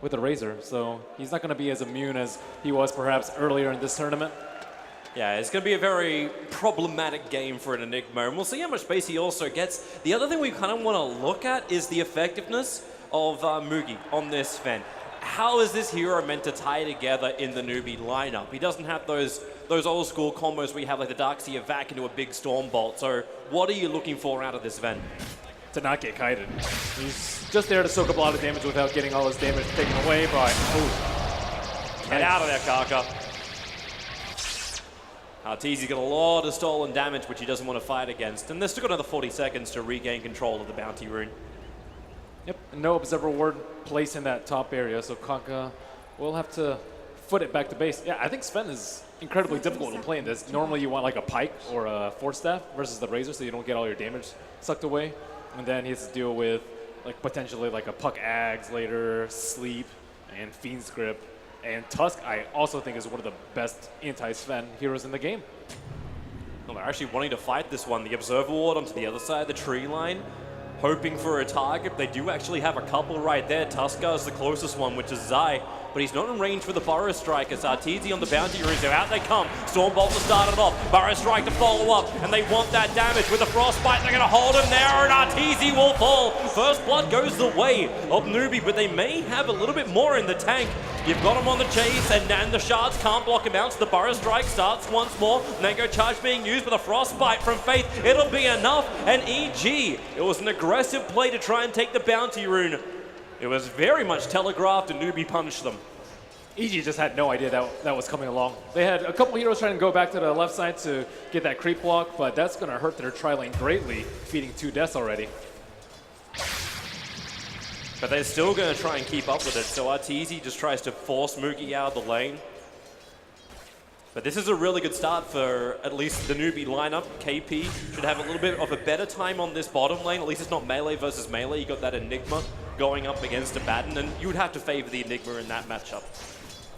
with the Razor, so he's not going to be as immune as he was perhaps earlier in this tournament. Yeah, it's going to be a very problematic game for an Enigma, and we'll see how much space he also gets. The other thing we kind of want to look at is the effectiveness of Mugi on this Sven. How is this hero meant to tie together in the Newbee lineup? He doesn't have those old school combos where you have like the Darkseer vac into a big Storm Bolt, so what are you looking for out of this Sven? To not get kited. He's just there to soak up a lot of damage without getting all his damage taken away by... Oh. Get out of there, Kaka. Arteezy's got a lot of stolen damage, which he doesn't want to fight against, and they've still got another 40 seconds to regain control of the bounty rune. Yep, no Observer Ward placed in that top area, so Kaka will have to foot it back to base. Yeah, I think Sven is incredibly difficult to play in this. Normally you want like a Pike or a Force Staff versus the Razor so you don't get all your damage sucked away. And then he has to deal with like potentially like a Puck Ags later, Sleep, and Fiend's Grip. And Tusk, I also think, is one of the best anti-Sven heroes in the game. Well, they're actually wanting to fight this one. The Observer Ward onto the other side of the tree line, hoping for a target. They do actually have a couple right there. Tuska is the closest one, which is Zai, but he's not in range for the Burrow Strike. It's Arteezy on the bounty rune, so out they come. Stormbolt to start it off, Burrow Strike to follow up, and they want that damage with the Frostbite. They're going to hold him there, and Arteezy will fall. First blood goes the way of Newbee, but they may have a little bit more in the tank. You've got him on the chase, and then the shards can't block him out, so the Burrow Strike starts once more. Mango Charge being used with a Frostbite from Faith. It'll be enough, and EG, it was an aggressive play to try and take the bounty rune. It was very much telegraphed, and Newbee punished them. EG just had no idea that was coming along. They had a couple heroes trying to go back to the left side to get that creep block, but that's going to hurt their tri-lane greatly, feeding 2 deaths already. But they're still going to try and keep up with it, so Arteezy just tries to force Mugi out of the lane. But this is a really good start for at least the Newbee lineup. KP should have a little bit of a better time on this bottom lane. At least it's not melee versus melee. You got that Enigma going up against a Batten, and you would have to favor the Enigma in that matchup.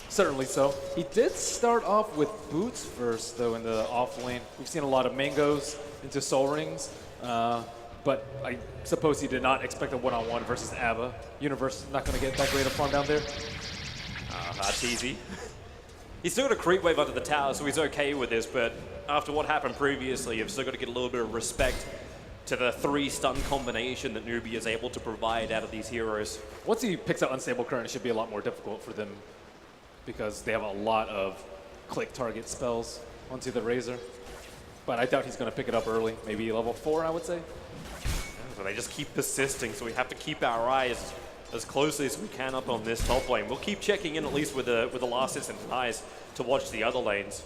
Certainly so. He did start off with Boots first, though, in the off lane. We've seen a lot of Mangoes into Soul Rings, but I suppose he did not expect a one-on-one versus Ava. Universe not going to get that great a farm down there. Arteezy. He's still got a creep wave under the tower, so he's okay with this, but after what happened previously, you've still got to get a little bit of respect to the 3-stun combination that Newbee is able to provide out of these heroes. Once he picks up Unstable Current, it should be a lot more difficult for them because they have a lot of click target spells onto the Razor. But I doubt he's going to pick it up early, maybe level 4, I would say. So they just keep persisting, so we have to keep our eyes as closely as we can up on this top lane. We'll keep checking in at least with the last hits and ties to watch the other lanes.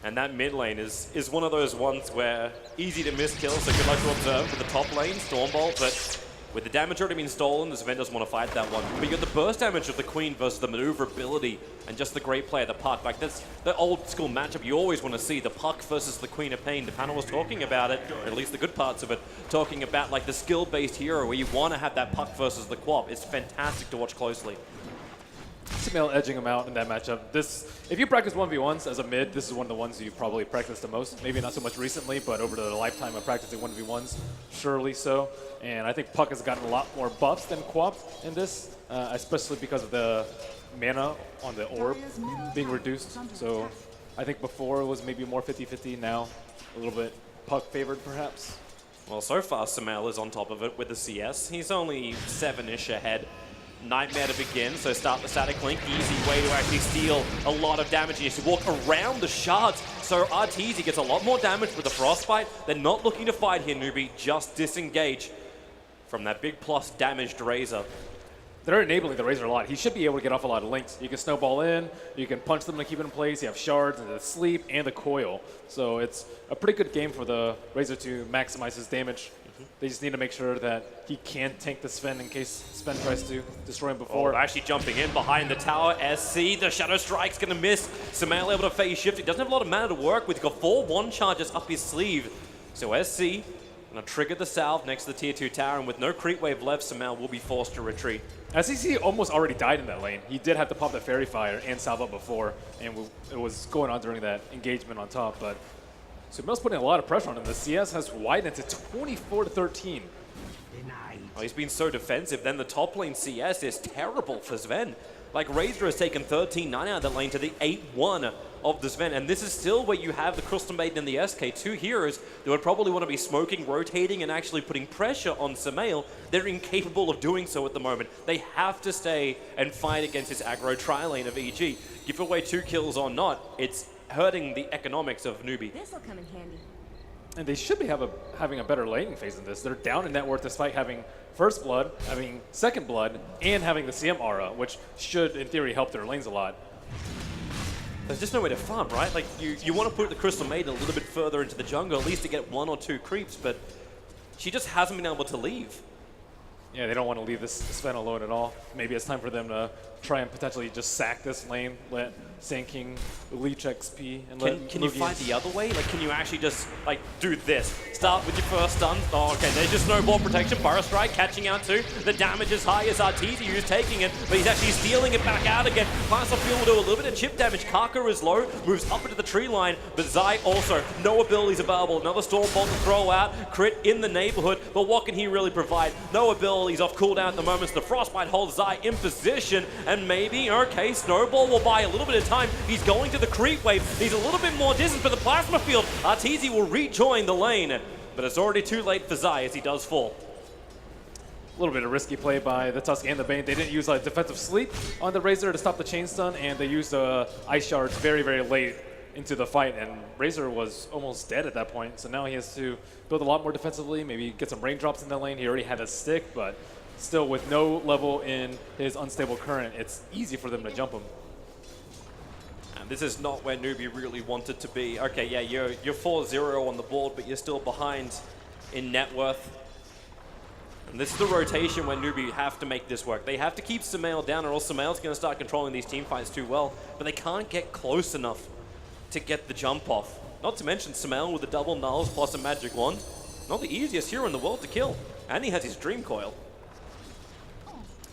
And that mid lane is one of those ones where easy to miss kills, so good luck to observe with the top lane, Stormbolt, but with the damage already being stolen, this event doesn't want to fight that one. But you got the burst damage of the Queen versus the maneuverability and just the great play of the Puck. Like that's the old school matchup you always want to see, the Puck versus the Queen of Pain. The panel was talking about it, or at least the good parts of it, talking about like the skill-based hero where you want to have that Puck versus the Quap. It's fantastic to watch closely. Sumail edging him out in that matchup. If you practice 1v1s as a mid, this is one of the ones you probably practiced the most. Maybe not so much recently, but over the lifetime of practicing 1v1s, surely so. And I think Puck has gotten a lot more buffs than Quap in this, especially because of the mana on the orb being reduced. So I think before it was maybe more 50-50, now a little bit Puck favored perhaps. Well, so far Sumail is on top of it with the CS. He's only 7-ish ahead. Nightmare to begin, so start the static link. Easy way to actually steal a lot of damage. He has to walk around the shards, so Arteezy gets a lot more damage with the Frostbite. They're not looking to fight here, Newbee. Just disengage from that big plus damaged Razor. They're enabling the Razor a lot. He should be able to get off a lot of links. You can snowball in, you can punch them to keep it in place. You have shards and the sleep and the coil. So it's a pretty good game for the Razor to maximize his damage. They just need to make sure that he can't tank the Sven in case Sven tries to destroy him before. Oh, actually jumping in behind the tower. SC, the Shadow Strike's going to miss. Sumail able to phase shift. He doesn't have a lot of mana to work with. He's got 4 1 charges up his sleeve. So SC going to trigger the salve next to the tier 2 tower, and with no creep wave left, Sumail will be forced to retreat. SEC almost already died in that lane. He did have to pop the Fairy Fire and salve up before, and it was going on during that engagement on top, but Sumail's putting a lot of pressure on him. The CS has widened to 24-13. Oh, he's been so defensive. Then the top lane CS is terrible for Sven. Like, Razor has taken 13-9 out of that lane to the 8-1 of the Sven. And this is still where you have the Crystal Maiden and the SK, two heroes that would probably want to be smoking, rotating, and actually putting pressure on Samael. They're incapable of doing so at the moment. They have to stay and fight against this aggro tri-lane of EG. Give away 2 kills or not, it's hurting the economics of Newbee. This'll come in handy. And they should be having a better laning phase than this. They're down in net worth despite having first blood, having second blood, and having the CM aura, which should, in theory, help their lanes a lot. There's just no way to farm, right? Like, you want to put the Crystal Maiden a little bit further into the jungle, at least to get 1 or 2 creeps, but she just hasn't been able to leave. Yeah, they don't want to leave this Sven alone at all. Maybe it's time for them to try and potentially just sack this lane, let Sand King leech XP, and Can you fight the other way? Like, can you actually just, like, do this? Start with your first stun. Oh, okay, there's your snowball protection. Burrow Strike catching out too. The damage is high as Arteezy, who's taking it, but he's actually stealing it back out again. Plasma Field will do a little bit of chip damage. Kaka is low, moves up into the tree line, but Zai also, no abilities available. Another Storm Bolt to throw out. Crit in the neighborhood, but what can he really provide? No abilities off cooldown at the moment, so the Frostbite holds Zai in position, and maybe, okay, Snowball will buy a little bit of time. He's going to the creep wave. He's a little bit more distance for the Plasma Field. Arteezy will rejoin the lane, but it's already too late for Zai as he does fall. A little bit of risky play by the Tusk and the Bane. They didn't use a defensive sleep on the Razor to stop the chain stun, and they used Ice Shards very, very late into the fight, and Razor was almost dead at that point, so now he has to build a lot more defensively, maybe get some raindrops in that lane. He already had a stick, but still with no level in his unstable current, it's easy for them to jump him. This is not where Newbee really wanted to be. Okay, yeah, you're 4-0 on the board, but you're still behind in net worth. And this is the rotation where Newbee have to make this work. They have to keep Samael down, or else Samael's going to start controlling these team fights too well. But they can't get close enough to get the jump off. Not to mention Samael with the double nulls plus a magic wand. Not the easiest hero in the world to kill. And he has his Dream Coil.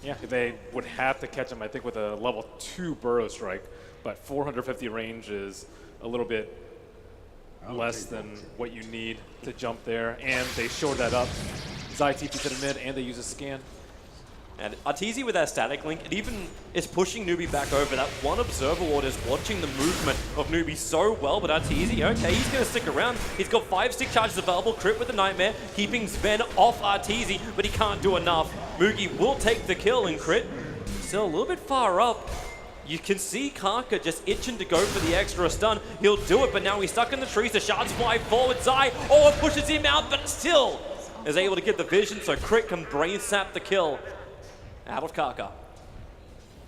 Yeah, they would have to catch him, I think, with a level 2 Burrow Strike. But 450 range is a little bit less than what you need to jump there. And they shored that up. Zai TP to the mid, and they use a scan. And Arteezy with that static link, it even is pushing Newbee back over. That one Observer Ward is watching the movement of Newbee so well, but Arteezy, okay, he's going to stick around. He's got 5 stick charges available, crit with the Nightmare, keeping Sven off Arteezy, but he can't do enough. Mugi will take the kill and crit. Still a little bit far up. You can see Kaka just itching to go for the extra stun. He'll do it, but now he's stuck in the trees. The shards fly forward. Zai, oh, it pushes him out, but still is able to get the vision, so Crit can brain sap the kill out of Kaka.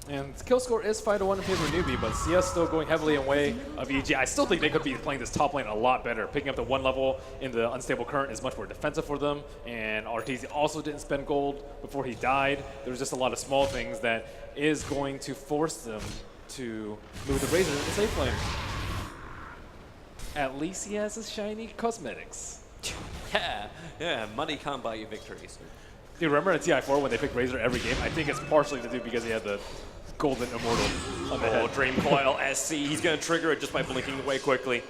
And the kill score is 5-1 in favor of Newbee, but CS still going heavily in way of EG. I still think they could be playing this top lane a lot better. Picking up the 1 level in the unstable current is much more defensive for them, and Arteezy also didn't spend gold before he died. There was just a lot of small things that is going to force them to move the Razor into the safe lane. At least he has his shiny cosmetics. Yeah, money can't buy you victories. Do you remember in TI4 when they picked Razor every game? I think it's partially to do because he had the golden immortal on the head. Dream Coil SC, he's going to trigger it just by blinking away quickly.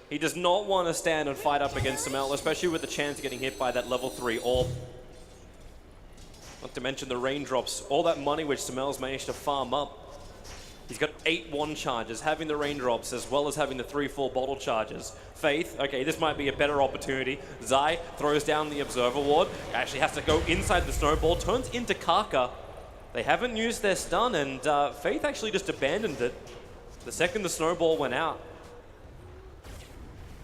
He does not want to stand and fight up against Samael, especially with the chance of getting hit by that level 3 orb. Not to mention the raindrops, all that money which Samael's managed to farm up. He's got 8 wand charges, having the raindrops as well as having the 3 full bottle charges. Faith, okay, this might be a better opportunity. Zai throws down the Observer Ward, actually has to go inside the snowball, turns into Kaka. They haven't used their stun, and Faith actually just abandoned it the second the snowball went out.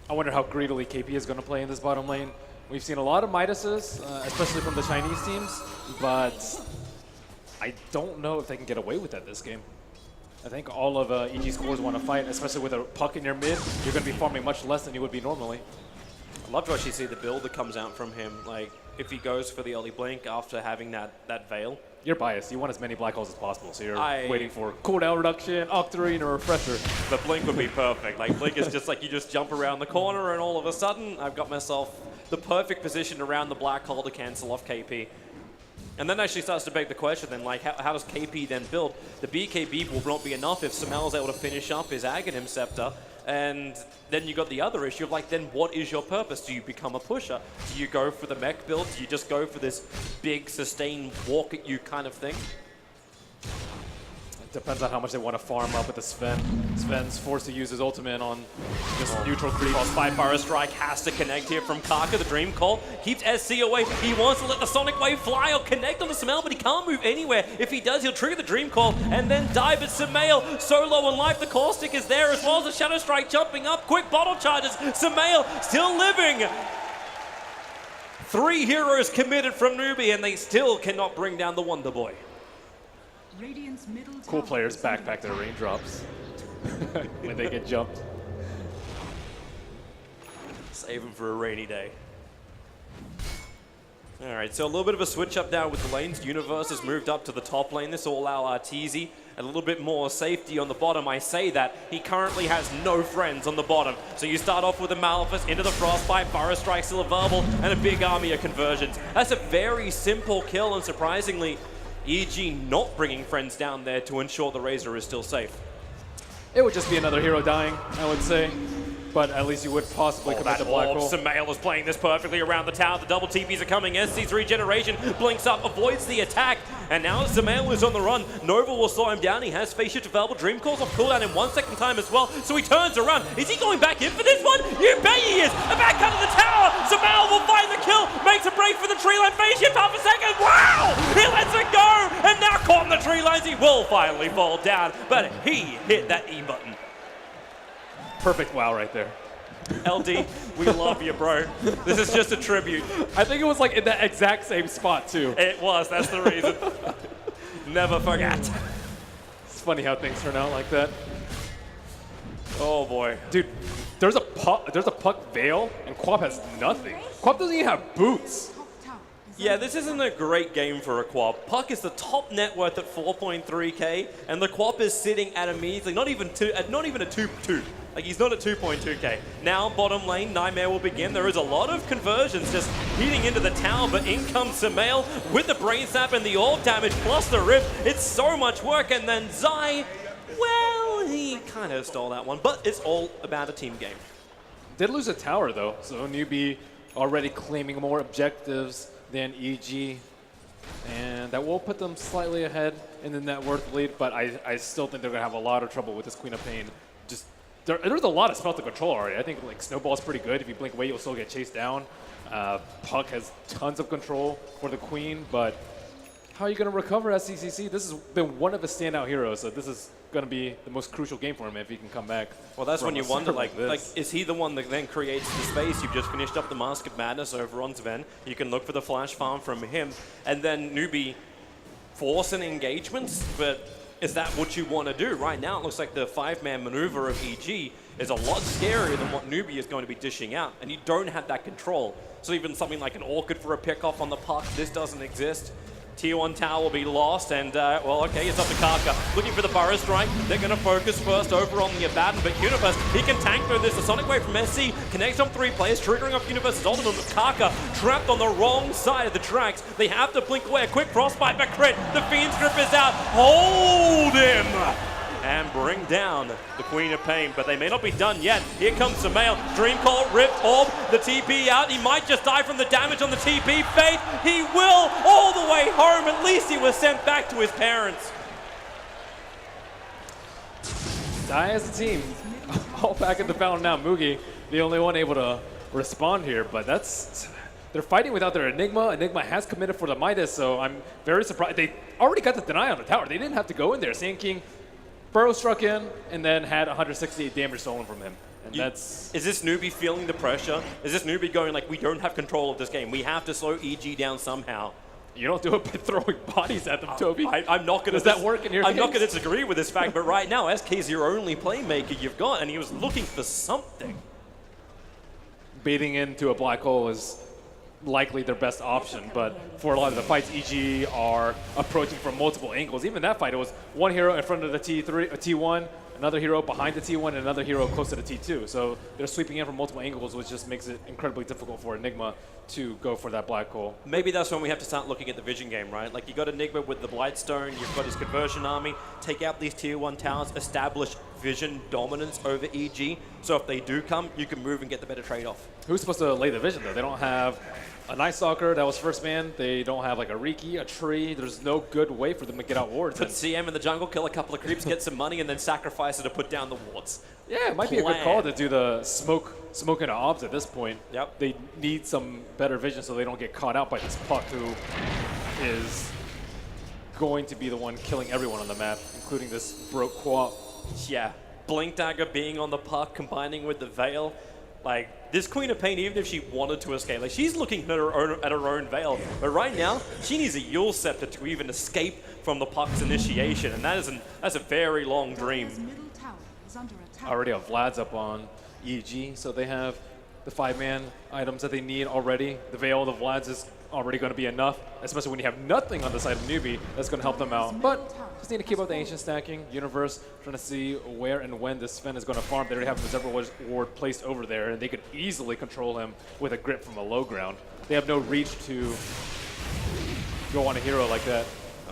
I wonder how greedily KP is going to play in this bottom lane. We've seen a lot of Midases, especially from the Chinese teams, but I don't know if they can get away with that this game. I think all of EG scores want to fight, especially with a puck in your mid. You're going to be farming much less than you would be normally. I'd love to actually see the build that comes out from him. Like, if he goes for the early blink after having that Veil. You're biased. You want as many black holes as possible, so you're waiting for cooldown reduction, Octarine, or Refresher. The blink would be perfect. Like, blink is just like you just jump around the corner and all of a sudden I've got myself the perfect position around the black hole to cancel off KP. And then actually starts to beg the question then, like, how does KP then build? The BKB will not be enough if Sumel's able to finish up his Aghanim Scepter. And then you got the other issue of, like, then what is your purpose? Do you become a pusher? Do you go for the mech build? Do you just go for this big, sustained, walk at you kind of thing? Depends on how much they want to farm up with the Sven. Sven's forced to use his ultimate on just neutral creep. Crossfire Fire Strike has to connect here from Kaka. The Dream Call keeps SC away. He wants to let the Sonic Wave fly or connect on the Sumail, but he can't move anywhere. If he does, he'll trigger the Dream Call and then die. But Sumail, so low on life, the Caustic is there as well as the Shadow Strike jumping up. Quick bottle charges. Sumail still living. 3 heroes committed from Newbee, and they still cannot bring down the Wonder Boy. Cool players backpack their raindrops when they get jumped. Save them for a rainy day. All right, so a little bit of a switch up now with the lanes. Universe has moved up to the top lane. This will allow Arteezy a little bit more safety on the bottom. I say that. He currently has no friends on the bottom. So you start off with a Malefice into the Frostbite, Fire Strike still available, and a big army of conversions. That's a very simple kill, and surprisingly, EG not bringing friends down there to ensure the Razor is still safe. It would just be another hero dying, I would say. But at least you would possibly commit the Black Hole. Sumail is playing this perfectly around the tower. The double TPs are coming. SC's regeneration blinks up, avoids the attack. And now Sumail is on the run. Nova will slow him down. He has Face Shift available. Dream Calls off cooldown in 1 second time as well. So he turns around. Is he going back in for this one? You bet he is. A back cut of the tower. Sumail will find the kill. Makes a break for the tree line. Face Shift half a second. Wow! He lets it go. And now caught in the tree lines. He will finally fall down. But he hit that E button. Perfect wow right there. LD, we love you, bro. This is just a tribute. I think it was like in that exact same spot too. It was, that's the reason. Never forget. It's funny how things turn out like that. Oh boy. Dude, there's a puck veil and Quap has nothing. Quap doesn't even have boots. Yeah, this isn't a great game for a Quap. Puck is the top net worth at 4.3k, and the Quap is sitting at a measly, not even a 2.2. Like, he's not at 2.2k. Now, bottom lane, Nightmare will begin. There is a lot of conversions just hitting into the tower, but in comes Sumail with the Brain Sap and the Orb damage plus the Rift. It's so much work, and then Zai, well, he kind of stole that one, but it's all about a team game. Did lose a tower, though, so Newbee already claiming more objectives than EG, and that will put them slightly ahead in the net worth lead, but I still think they're going to have a lot of trouble with this Queen of Pain. Just there's a lot of spell to control already. I think like Snowball's pretty good. If you blink away, you'll still get chased down. Puck has tons of control for the Queen, but how are you going to recover as CCC? This has been one of his standout heroes, so this is going to be the most crucial game for him if he can come back. Well, that's when you wonder, like, is he the one that then creates the space? You've just finished up the Mask of Madness over on Sven. You can look for the flash farm from him, and then Newbee force an engagement, but is that what you want to do? Right now, it looks like the 5-man maneuver of EG is a lot scarier than what Newbee is going to be dishing out, and you don't have that control. So even something like an Orchid for a pickoff on the puck, this doesn't exist. Tier 1 tower will be lost, and, well, okay, it's up to Kaka. Looking for the Burrow Strike. They're going to focus first over on the Abaddon, but Universe, he can tank through this. The Sonic Wave from SC connects on 3 players, triggering off Universe's ultimate, but Kaka trapped on the wrong side of the tracks. They have to blink away. A quick Frostbite, but crit. The Fiend's Grip is out. Hold him! And bring down the Queen of Pain, but they may not be done yet. Here comes Sumail. Dream Call, Rip, Orb, the TP out. He might just die from the damage on the TP. Fate, he will all the way home. At least he was sent back to his parents. Die as a team. All back in the fountain now. Mugi, the only one able to respond here, but they're fighting without their Enigma. Enigma has committed for the Midas, so I'm very surprised. They already got the deny on the tower. They didn't have to go in there. Sand King Burrow struck in and then had 168 damage stolen from him. And that's... Is this Newbee feeling the pressure? Is this Newbee going like, we don't have control of this game. We have to slow EG down somehow. You don't do it by throwing bodies at them, Toby. I'm not going to... Does that work in your I'm not going to disagree with this fact, but right now, SK is your only playmaker you've got, and he was looking for something. Baiting into a black hole is likely their best option, but for a lot of the fights, EG are approaching from multiple angles. Even that fight, it was one hero in front of the T1, another hero behind the T1 and another hero close to the T2. So they're sweeping in from multiple angles, which just makes it incredibly difficult for Enigma to go for that black hole. Maybe that's when we have to start looking at the vision game, right? Like, you got Enigma with the Blightstone, you've got his conversion army, take out these tier 1 towers, establish vision dominance over EG, so if they do come, you can move and get the better trade-off. Who's supposed to lay the vision, though? They don't have a Night Stalker that was first man. They don't have like a Riki, a tree. There's no good way for them to get out wards. Put CM in the jungle, kill a couple of creeps, get some money, and then sacrifice it to put down the wards. Yeah, it might be a good call to do the smoke into obs at this point. Yep. They need some better vision so they don't get caught out by this Puck, who is going to be the one killing everyone on the map, including this broke Quap. Yeah, Blink Dagger being on the Puck, combining with the Veil. Like, this Queen of Pain, even if she wanted to escape, like, she's looking at her own Veil. But right now, she needs a Yule Scepter to even escape from the Puck's initiation, and that's a very long dream. Already have Vlad's up on EG, so they have the 5-man items that they need already. The Veil of the Vlad's is already going to be enough, especially when you have nothing on the side of Newbee that's going to help them out. But just need to keep up the ancient stacking. Universe trying to see where and when this Sven is going to farm. They already have his Observer Ward placed over there, and they could easily control him with a grip from a low ground. They have no reach to go on a hero like that.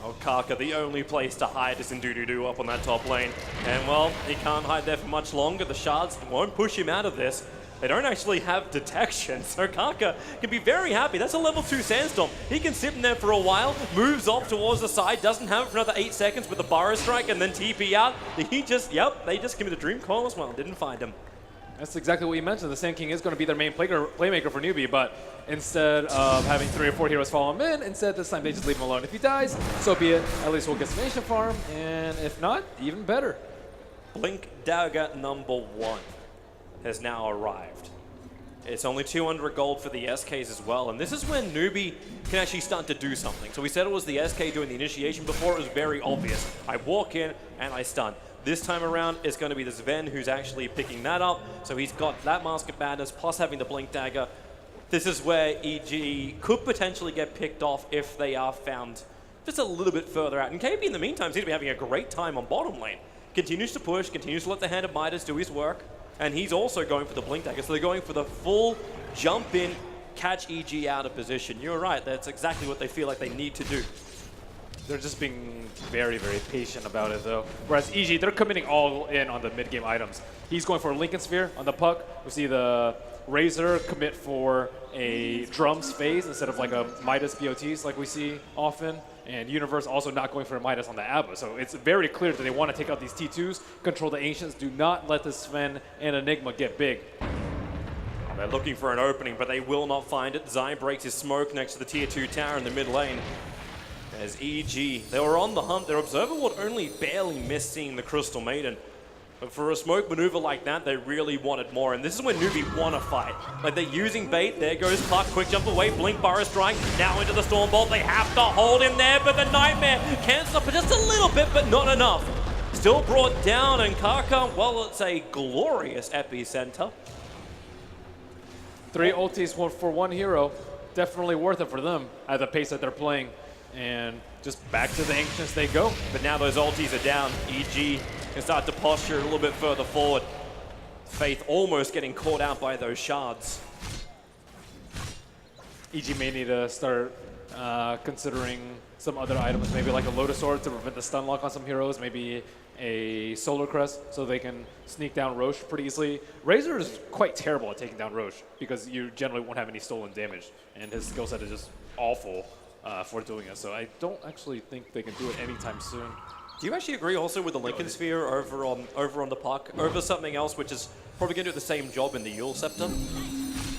Oh, Karka, the only place to hide is in Doo-Doo-Doo up on that top lane. And, well, he can't hide there for much longer. The shards won't push him out of this. They don't actually have detection, so Karka can be very happy. That's a level 2 Sandstorm. He can sit in there for a while, moves off towards the side, doesn't have it for another 8 seconds with the Burrow Strike, and then TP out. He just, yep, they just give me the Dream Coil as well. Didn't find him. That's exactly what you mentioned. The Sand King is going to be their main playmaker for Newbee, but instead of having 3 or 4 heroes follow him in, instead this time they just leave him alone. If he dies, so be it. At least we'll get some nation farm, and if not, even better. Blink Dagger number 1 has now arrived. It's only 200 gold for the SKs as well, and this is when Newbee can actually start to do something. So we said it was the SK doing the initiation before. It was very obvious. I walk in and I stun. This time around, it's going to be the Sven who's actually picking that up. So he's got that Mask of Madness plus having the Blink Dagger. This is where EG could potentially get picked off if they are found just a little bit further out. And KB, in the meantime, seems to be having a great time on bottom lane. Continues to push, continues to let the Hand of Midas do his work. And he's also going for the Blink Dagger. So they're going for the full jump in, catch EG out of position. You're right, that's exactly what they feel like they need to do. They're just being very, very patient about it, though. Whereas EG, they're committing all in on the mid-game items. He's going for a Lincoln Sphere on the Puck. We see the Razor commit for a Drums phase instead of like a Midas BOTs like we see often. And Universe also not going for a Midas on the Abba. So it's very clear that they want to take out these T2s, control the Ancients. Do not let the Sven and Enigma get big. They're looking for an opening, but they will not find it. Zai breaks his smoke next to the tier 2 tower in the mid lane. As EG, they were on the hunt. Their Observer Ward only barely missed seeing the Crystal Maiden. But for a smoke maneuver like that, they really wanted more. And this is when Newbee want to fight. Like, they're using bait. There goes Puck. Quick jump away. Blink, Burrow Strike. Now into the Stormbolt. They have to hold him there, but the Nightmare can't stop it just a little bit, but not enough. Still brought down, and Karka, well, it's a glorious epicenter. 3 ultis for 1 hero. Definitely worth it for them at the pace that they're playing. And just back to the Ancients they go. But now those ultis are down. EG can start to posture a little bit further forward. Faith almost getting caught out by those shards. EG may need to start considering some other items, maybe like a Lotus Sword to prevent the stun lock on some heroes, maybe a Solar Crest so they can sneak down Roche pretty easily. Razor is quite terrible at taking down Roche because you generally won't have any stolen damage, and his skill set is just awful for doing it. So I don't actually think they can do it anytime soon. Do you actually agree also with the Lincoln Sphere over on the Puck, over something else which is probably going to do the same job in the Yule Scepter?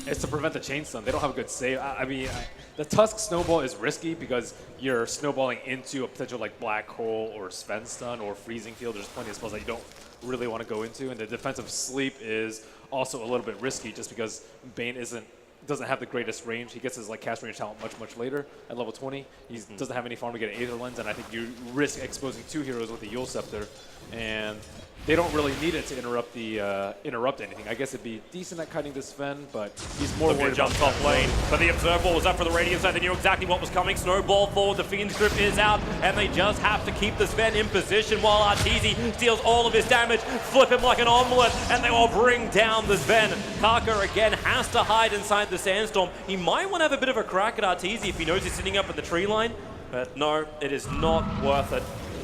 It's to prevent the chain stun. They don't have a good save. I mean, the Tusk snowball is risky because you're snowballing into a potential like Black Hole or Sven stun or Freezing Field. There's plenty of spells that you don't really want to go into. And the defensive sleep is also a little bit risky just because Bane doesn't have the greatest range. He gets his like cast range talent much later at level 20. He doesn't have any farm to get an Aether Lens, and I think you risk exposing 2 heroes with the Yule Scepter. And they don't really need it to interrupt anything. I guess it'd be decent at kiting this Sven, but he's more Looking worried to jump about top lane, but the Observer was up for the Radiant side. They knew exactly what was coming. Snowball forward, the Fiend's Grip is out, and they just have to keep the Sven in position while Arteezy steals all of his damage, flip him like an omelet, and they will bring down the Sven. Kaka again has to hide inside the Sandstorm. He might want to have a bit of a crack at Arteezy if he knows he's sitting up at the tree line, but no, it is not worth it.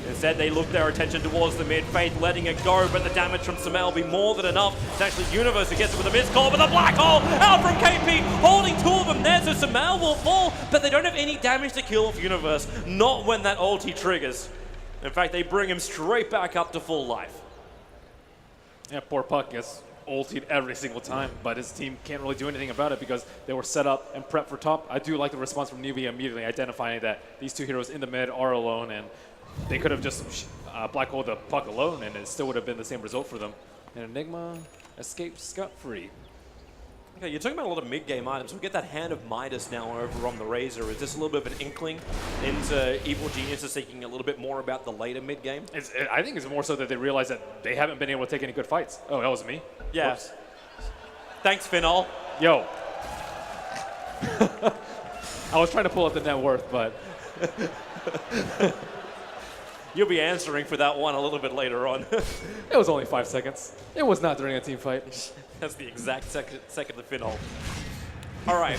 Instead, they look their attention towards the mid, Faith letting it go, but the damage from Samel will be more than enough. It's actually Universe who gets it with a missed call, but the black hole out from KP, holding two of them there, so Samel will fall, but they don't have any damage to kill off Universe, not when that ulti triggers. In fact, they bring him straight back up to full life. Yeah, poor Puck gets ultied every single time, but his team can't really do anything about it because they were set up and prepped for top. I do like the response from Newbee immediately identifying that these two heroes in the mid are alone, and they could have just black holed the Puck alone, and it still would have been the same result for them. And Enigma escapes scot-free. Okay, you're talking about a lot of mid-game items. We get that Hand of Midas now over on the Razor. Is this a little bit of an inkling into Evil Geniuses thinking a little bit more about the later mid-game? I think it's more so that they realize that they haven't been able to take any good fights. Oh, that was me? Yeah. Whoops. Thanks, Finol. Yo. I was trying to pull up the net worth, but... You'll be answering for that one a little bit later on. It was only 5 seconds. It was not during a team fight. That's the exact second of Finol. All right.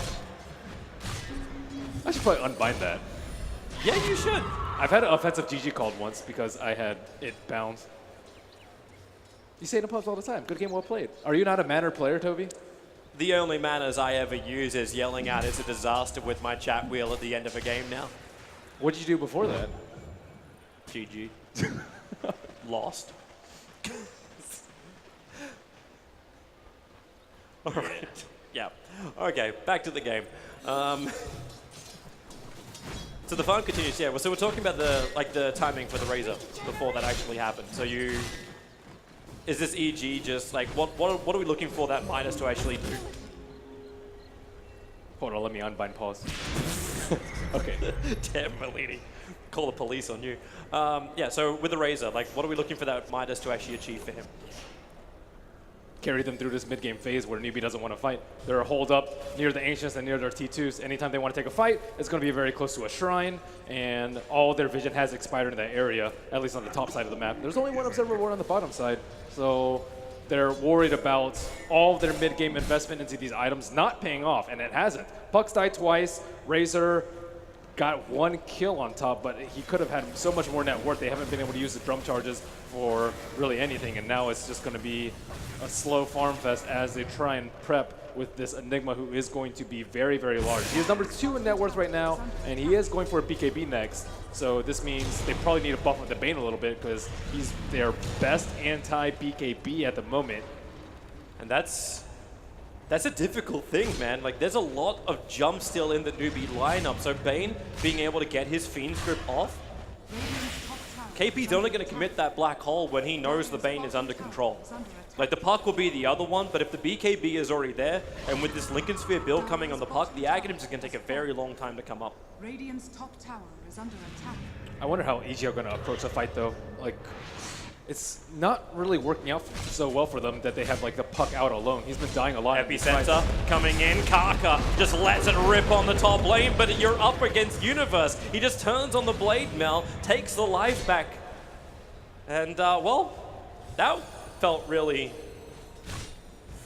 I should probably unbind that. Yeah, you should. I've had an offensive GG called once because I had it bound. You say it in pubs all the time. Good game, well played. Are you not a mannered player, Toby? The only manners I ever use is yelling out "It's a disaster" with my chat wheel at the end of a game now. What did you do before that? GG. Lost. All right. Yeah. Okay, back to the game. So the fun continues. Yeah. So we're talking about the timing for the Razor before that actually happened. So is this EG just like what are we looking for that Midas to actually do? Hold on, let me unbind pause. Okay. Damn, Melini. Call the police on you. Yeah, so with the Razor, like, what are we looking for that Midas to actually achieve for him? Carry them through this mid-game phase where Newbee doesn't want to fight. They're holed up near the Ancients and near their T2s. Anytime they want to take a fight, it's going to be very close to a shrine, and all their vision has expired in that area, at least on the top side of the map. There's only one Observer Ward on the bottom side, so they're worried about all of their mid-game investment into these items not paying off, and it hasn't. Puck's died twice. Razor got one kill on top, but he could have had so much more net worth. They haven't been able to use the drum charges for really anything, and now it's just going to be a slow farm fest as they try and prep with this Enigma, who is going to be very, very large. He is number 2 in net worth right now, and he is going for a BKB next. So this means they probably need to buff with the Bane a little bit because he's their best anti-BKB at the moment. And that's a difficult thing, man. Like, there's a lot of jump still in the Newbee lineup. So Bane being able to get his Fiend's Grip off, KP's only going to commit that black hole when he knows the Bane is under control. Like, the Puck will be the other one, but if the BKB is already there, and with this Lincoln Sphere build coming on the Puck, the Aghanims is going to take a very long time to come up. Radiant's top tower is under attack. I wonder how EG are going to approach the fight, though. Like, it's not really working out so well for them that they have, like, the Puck out alone. He's been dying a lot. Epicenter coming in. Kaka just lets it rip on the top lane, but you're up against Universe. He just turns on the blade Mel, takes the life back. And, well, that felt really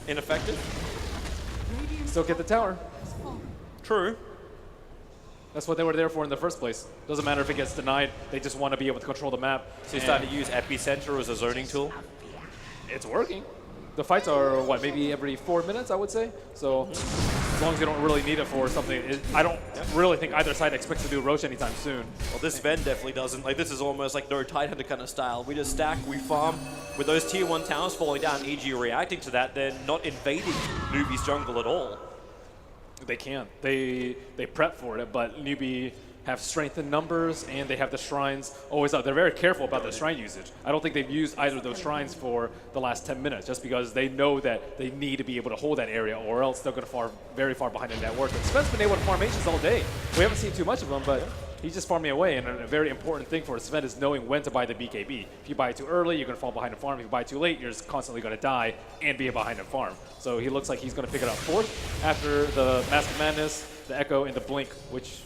ineffective. Still get the tower. True. That's what they were there for in the first place. Doesn't matter if it gets denied, they just want to be able to control the map. So you started to use Epicenter as a zoning tool? It's working. The fights are, what, maybe every 4 minutes, I would say? So as long as you don't really need it for something, I don't really think either side expects to do Roche anytime soon. Well, this Sven definitely doesn't. Like, this is almost like no Tidehunter kind of style. We just stack, we farm. With those tier 1 towers falling down, EG reacting to that, they're not invading Newbee's jungle at all. They can. They prep for it, but Newbee have strength in numbers, and they have the shrines always up. They're very careful about the shrine usage. I don't think they've used either of those shrines for the last 10 minutes, just because they know that they need to be able to hold that area, or else they're going to fall very far behind the network. And Sven's been able to farm Ancients all day. We haven't seen too much of them, but he's just farming away. And a very important thing for Sven is knowing when to buy the BKB. If you buy it too early, you're going to fall behind in farm. If you buy it too late, you're just constantly going to die and be behind in farm. So he looks like he's going to pick it up fourth after the Mask of Madness, the Echo, and the Blink, which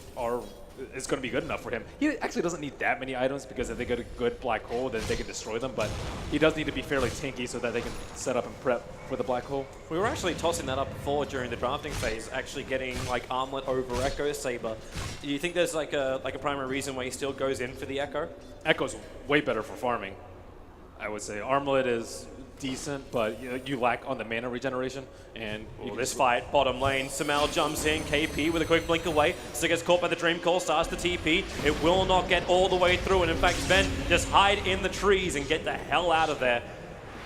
is going to be good enough for him. He actually doesn't need that many items because if they get a good black hole, then they can destroy them. But he does need to be fairly tanky so that they can set up and prep for the black hole. We were actually tossing that up before during the drafting phase, actually getting like Armlet over Echo Saber. Do you think there's like a primary reason why he still goes in for the Echo? Echo's way better for farming, I would say. Armlet is decent, but you lack on the mana regeneration. And this fight, bottom lane, Samel jumps in, KP with a quick blink away, still gets caught by the Dream Call, starts the TP. It will not get all the way through, and in fact, Sven just hide in the trees and get the hell out of there.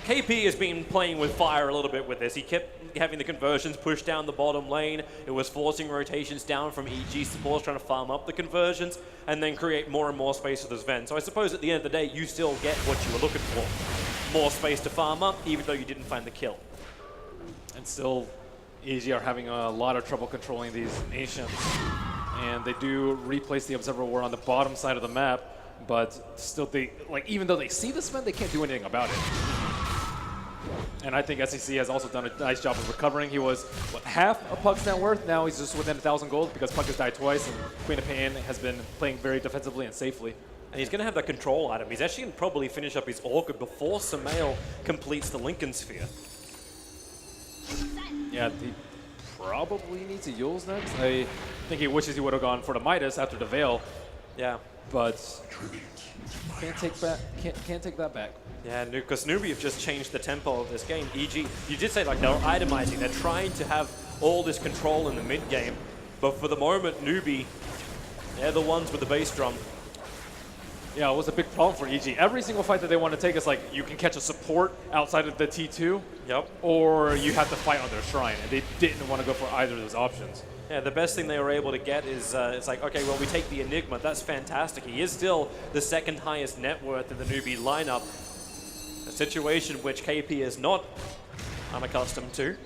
KP has been playing with fire a little bit with this. He kept having the conversions push down the bottom lane. It was forcing rotations down from EG supports, trying to farm up the conversions, and then create more and more space for the Sven. So I suppose at the end of the day, you still get what you were looking for. More space to farm up, even though you didn't find the kill. And still, EG are having a lot of trouble controlling these Ancients. And they do replace the Observer War on the bottom side of the map, but still, even though they see the Sven, they can't do anything about it. And I think SEC has also done a nice job of recovering. He was, half of Puck's net worth? Now he's just within 1,000 gold because Puck has died twice, and Queen of Pain has been playing very defensively and safely. And he's going to have that control item. He's actually going to probably finish up his Orchid before Samael completes the Lincoln Sphere. Yeah, he probably needs a Yule's next. I think he wishes he would have gone for the Midas after the Veil. Yeah. But can't take that back. Yeah, because Newbee have just changed the tempo of this game. EG, you did say like they're itemizing. They're trying to have all this control in the mid game. But for the moment, Newbee, they're the ones with the bass drum. Yeah, it was a big problem for EG. Every single fight that they want to take is like, you can catch a support outside of the T2, or you have to fight on their shrine, and they didn't want to go for either of those options. Yeah, the best thing they were able to get is, it's like, okay, well, we take the Enigma. That's fantastic. He is still the second highest net worth in the Newbee lineup, a situation which KP is not unaccustomed to.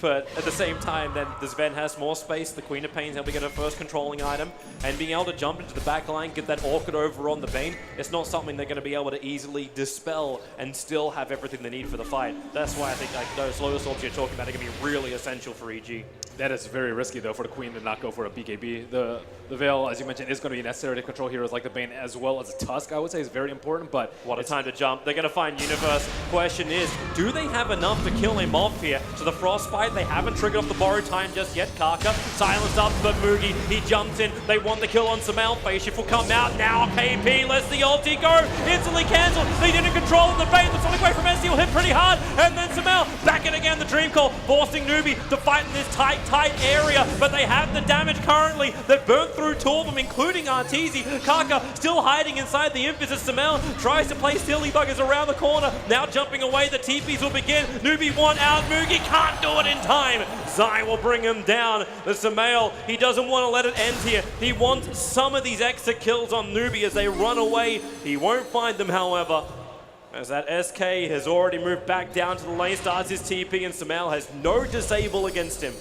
But at the same time, then the Sven has more space. The Queen of Pain's able to get her first controlling item. And being able to jump into the back line, get that Orchid over on the Bane, it's not something they're going to be able to easily dispel and still have everything they need for the fight. That's why I think like those Lotus Orbs you're talking about are going to be really essential for EG. That is very risky, though, for the Queen to not go for a BKB. The Veil, as you mentioned, is going to be necessary to control heroes like the Bane as well as the Tusk, I would say, is very important, but... What a time to jump. They're going to find Universe. Question is, do they have enough to kill him off here? So the Frostbite, they haven't triggered off the borrowed time just yet. Karka, silenced up, but Mugi, he jumps in. They want the kill on Samel. Face Shift will come out now. KP lets the ulti go. Instantly cancelled. They didn't control the Bane. The Sonic Wave from SC will hit pretty hard. And then Samel back in again. The Dream Call, forcing Newbee to fight in this tight area, but they have the damage currently. They've burnt through two of them, including Arteezy. Karka still hiding inside the Infus as Samel tries to play Silly Buggers around the corner. Now jumping away, the TPs will begin. Newbee one out, Mugi can't do it in time. Zai will bring him down. The Samel, he doesn't want to let it end here. He wants some of these extra kills on Newbee as they run away. He won't find them, however, as that SK has already moved back down to the lane, starts his TP, and Samel has no disable against him.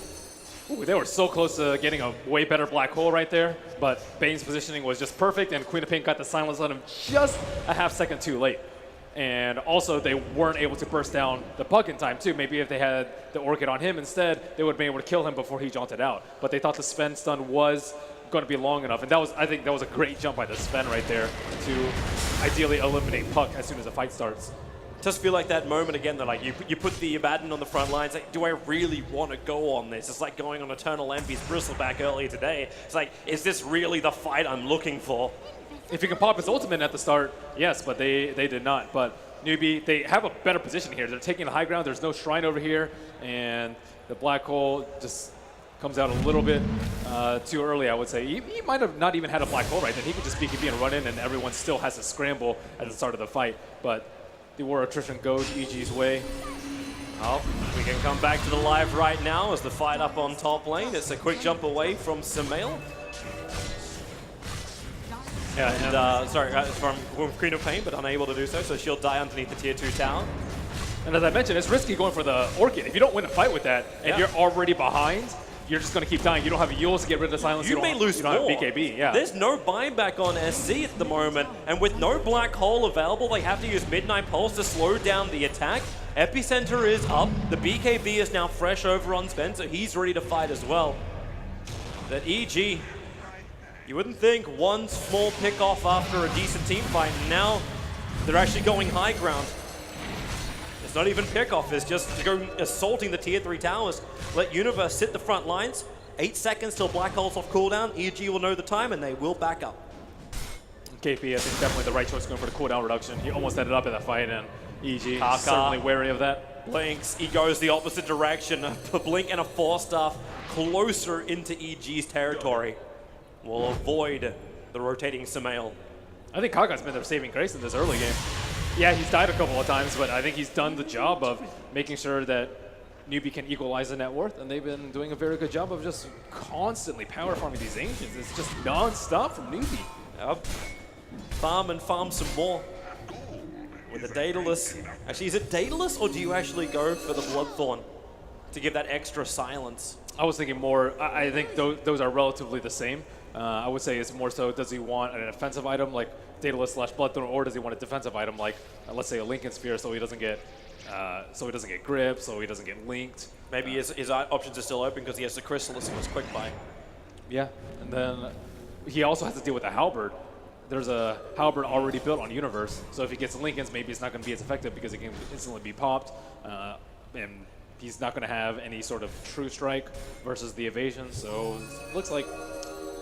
Ooh, they were so close to getting a way better black hole right there, but Bane's positioning was just perfect, and Queen of Pain got the silence on him just a half second too late. And also, they weren't able to burst down the Puck in time, too. Maybe if they had the Orchid on him instead, they would have been able to kill him before he jaunted out. But they thought the Sven stun was going to be long enough, and I think that was a great jump by the Sven right there to ideally eliminate Puck as soon as the fight starts. Just feel like that moment again that like you put the Abaddon on the front lines. Like, do I really want to go on this? It's like going on Eternal Envy's Bristleback earlier today. It's like, is this really the fight I'm looking for? If he can pop his ultimate at the start, yes, but they did not. But Newbee, they have a better position here. They're taking the high ground. There's no shrine over here, and the black hole just comes out a little bit too early, I would say. He might have not even had a black hole right then. He could just BKB and run in, and everyone still has to scramble at the start of the fight. But the war attrition goes EG's way. Well, we can come back to the live right now as the fight up on top lane. It's a quick jump away from Samel. Yeah, and from Queen of Pain, but unable to do so, so she'll die underneath the tier 2 tower. And as I mentioned, it's risky going for the Orchid. If you don't win a fight with that, and you're already behind, you're just going to keep dying. You don't have Yules to get rid of the silence. You may lose you don't more. have BKB, yeah. There's no buyback on SC at the moment, and with no Black Hole available, they have to use Midnight Pulse to slow down the attack. Epicenter is up. The BKB is now fresh over on Spencer. He's ready to fight as well. That EG, you wouldn't think one small pick off after a decent team fight, and now they're actually going high ground. It's not even pick-off, it's just go assaulting the tier 3 towers. Let Universe sit the front lines. 8 seconds till Black Hole's off cooldown. EG will know the time and they will back up. KP, I think definitely the right choice going for the cooldown reduction. He almost ended up in that fight, and EG Kaka certainly wary of that. Blinks, he goes the opposite direction. A Blink and a Force Staff closer into EG's territory. Will avoid the rotating Samael. I think Kaka's been their saving grace in this early game. Yeah, he's died a couple of times, but I think he's done the job of making sure that Newbee can equalize the net worth, and they've been doing a very good job of just constantly power farming these Ancients. It's just non-stop from Newbee. Yep. Farm and farm some more. With a Daedalus. Actually, is it Daedalus, or do you actually go for the Bloodthorn to give that extra silence? I was thinking more, I think those are relatively the same. I would say it's more so, does he want an offensive item like Daedalus / Bloodthorn, or does he want a defensive item like, let's say, a Lincoln Sphere, so he doesn't get grip, so he doesn't get linked. Maybe his options are still open because he has the Chrysalis and his quick buy. Yeah, and then he also has to deal with the Halberd. There's a Halberd already built on Universe, so if he gets Lincolns, maybe it's not going to be as effective because it can instantly be popped, and he's not going to have any sort of true strike versus the evasion, so it looks like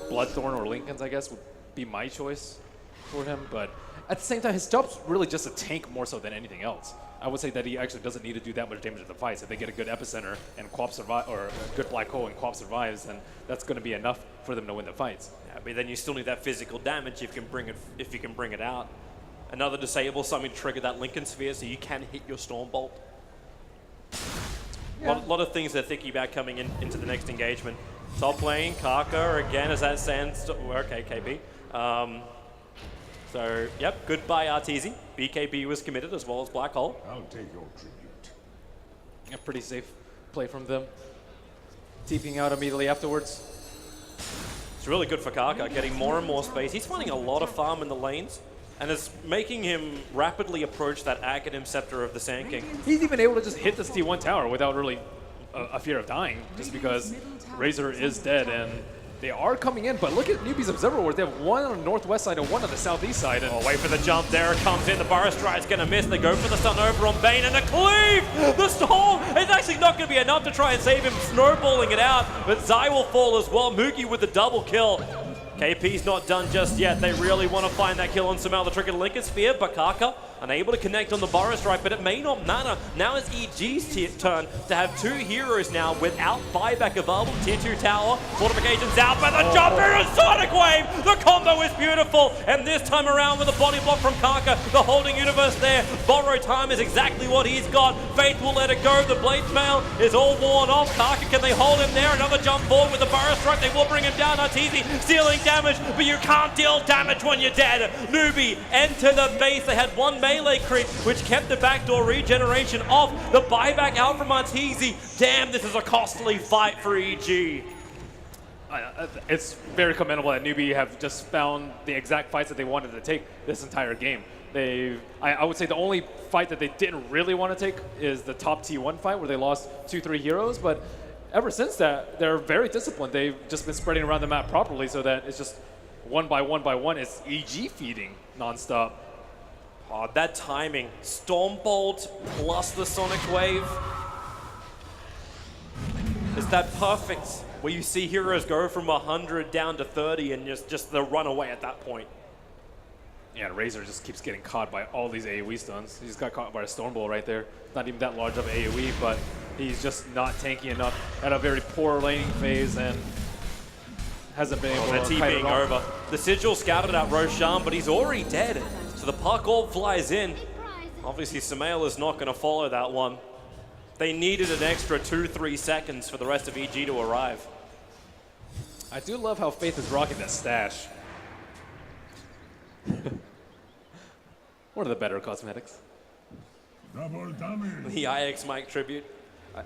Bloodthorn or Lincolns, I guess, would be my choice for him, but at the same time, his job's really just a tank more so than anything else. I would say that he actually doesn't need to do that much damage in the fights. If they get a good Epicenter and Quap survive, or a good Black Hole and Quap survives, then that's going to be enough for them to win the fights. Yeah, but then you still need that physical damage if you can bring it out. Another disable, something to trigger that Lincoln Sphere so you can hit your Stormbolt. A lot of things they're thinking about coming into the next engagement. Top lane, Kaka again as that stands. Okay, KB. So, yep, goodbye Arteezy. BKB was committed as well as Black Hole. I'll take your tribute. A pretty safe play from them. TPing out immediately afterwards. It's really good for Kaka, getting more and more space. He's finding a lot of farm in the lanes, and it's making him rapidly approach that Aghanim Scepter of the Sand King. He's even able to just hit this T1 tower without really a fear of dying, just because Razor is dead, and they are coming in, but look at Newbee's Observer Ward. They have one on the northwest side and one on the southeast side. And wait for the jump. There it comes in. The Burrow Stride's going to miss. They go for the stun over on Bane, and a cleave! The storm is actually not going to be enough to try and save him, snowballing it out, but Zai will fall as well. Moogie with the double kill. KP's not done just yet. They really want to find that kill on Samael, the trigger Lincoln Sphere, but Kaka unable to connect on the Burrow Strike, but it may not matter. Now it's EG's turn to have two heroes now without buyback available. Tier 2 tower, fortifications out, but the jump and Sonic Wave! The combo is beautiful, and this time around with a body block from Kaka, the holding universe there. Borrow time is exactly what he's got. Faith will let it go. The Blade Mail is all worn off. Kaka, can they hold him there? Another jump forward with the Burrow Strike. They will bring him down. Arteezy stealing damage, but you can't deal damage when you're dead. Newbee enter the base. They had one melee crit, which kept the backdoor regeneration off. The buyback out from Arteezy. Damn, this is a costly fight for EG. It's very commendable that Newbee have just found the exact fights that they wanted to take this entire game. I would say the only fight that they didn't really want to take is the top T1 fight where they lost 2-3 heroes, but ever since that, they're very disciplined. They've just been spreading around the map properly so that it's just one by one. It's EG feeding nonstop. Oh, that timing. Stormbolt plus the Sonic Wave. Is that perfect? Where you see heroes go from 100 down to 30 and just the runaway at that point. Yeah, Razor just keeps getting caught by all these AoE stuns. He just got caught by a Stormbolt right there. Not even that large of AoE, but he's just not tanky enough at a very poor laning phase and hasn't been able to kite it off. Over. The Sigil scouted out Roshan, but he's already dead. So the Puck Orb flies in. Obviously, Samael is not going to follow that one. They needed an extra 2-3 seconds for the rest of EG to arrive. I do love how Faith is rocking that stash. One of the better cosmetics. Double damage. The IX Mike tribute.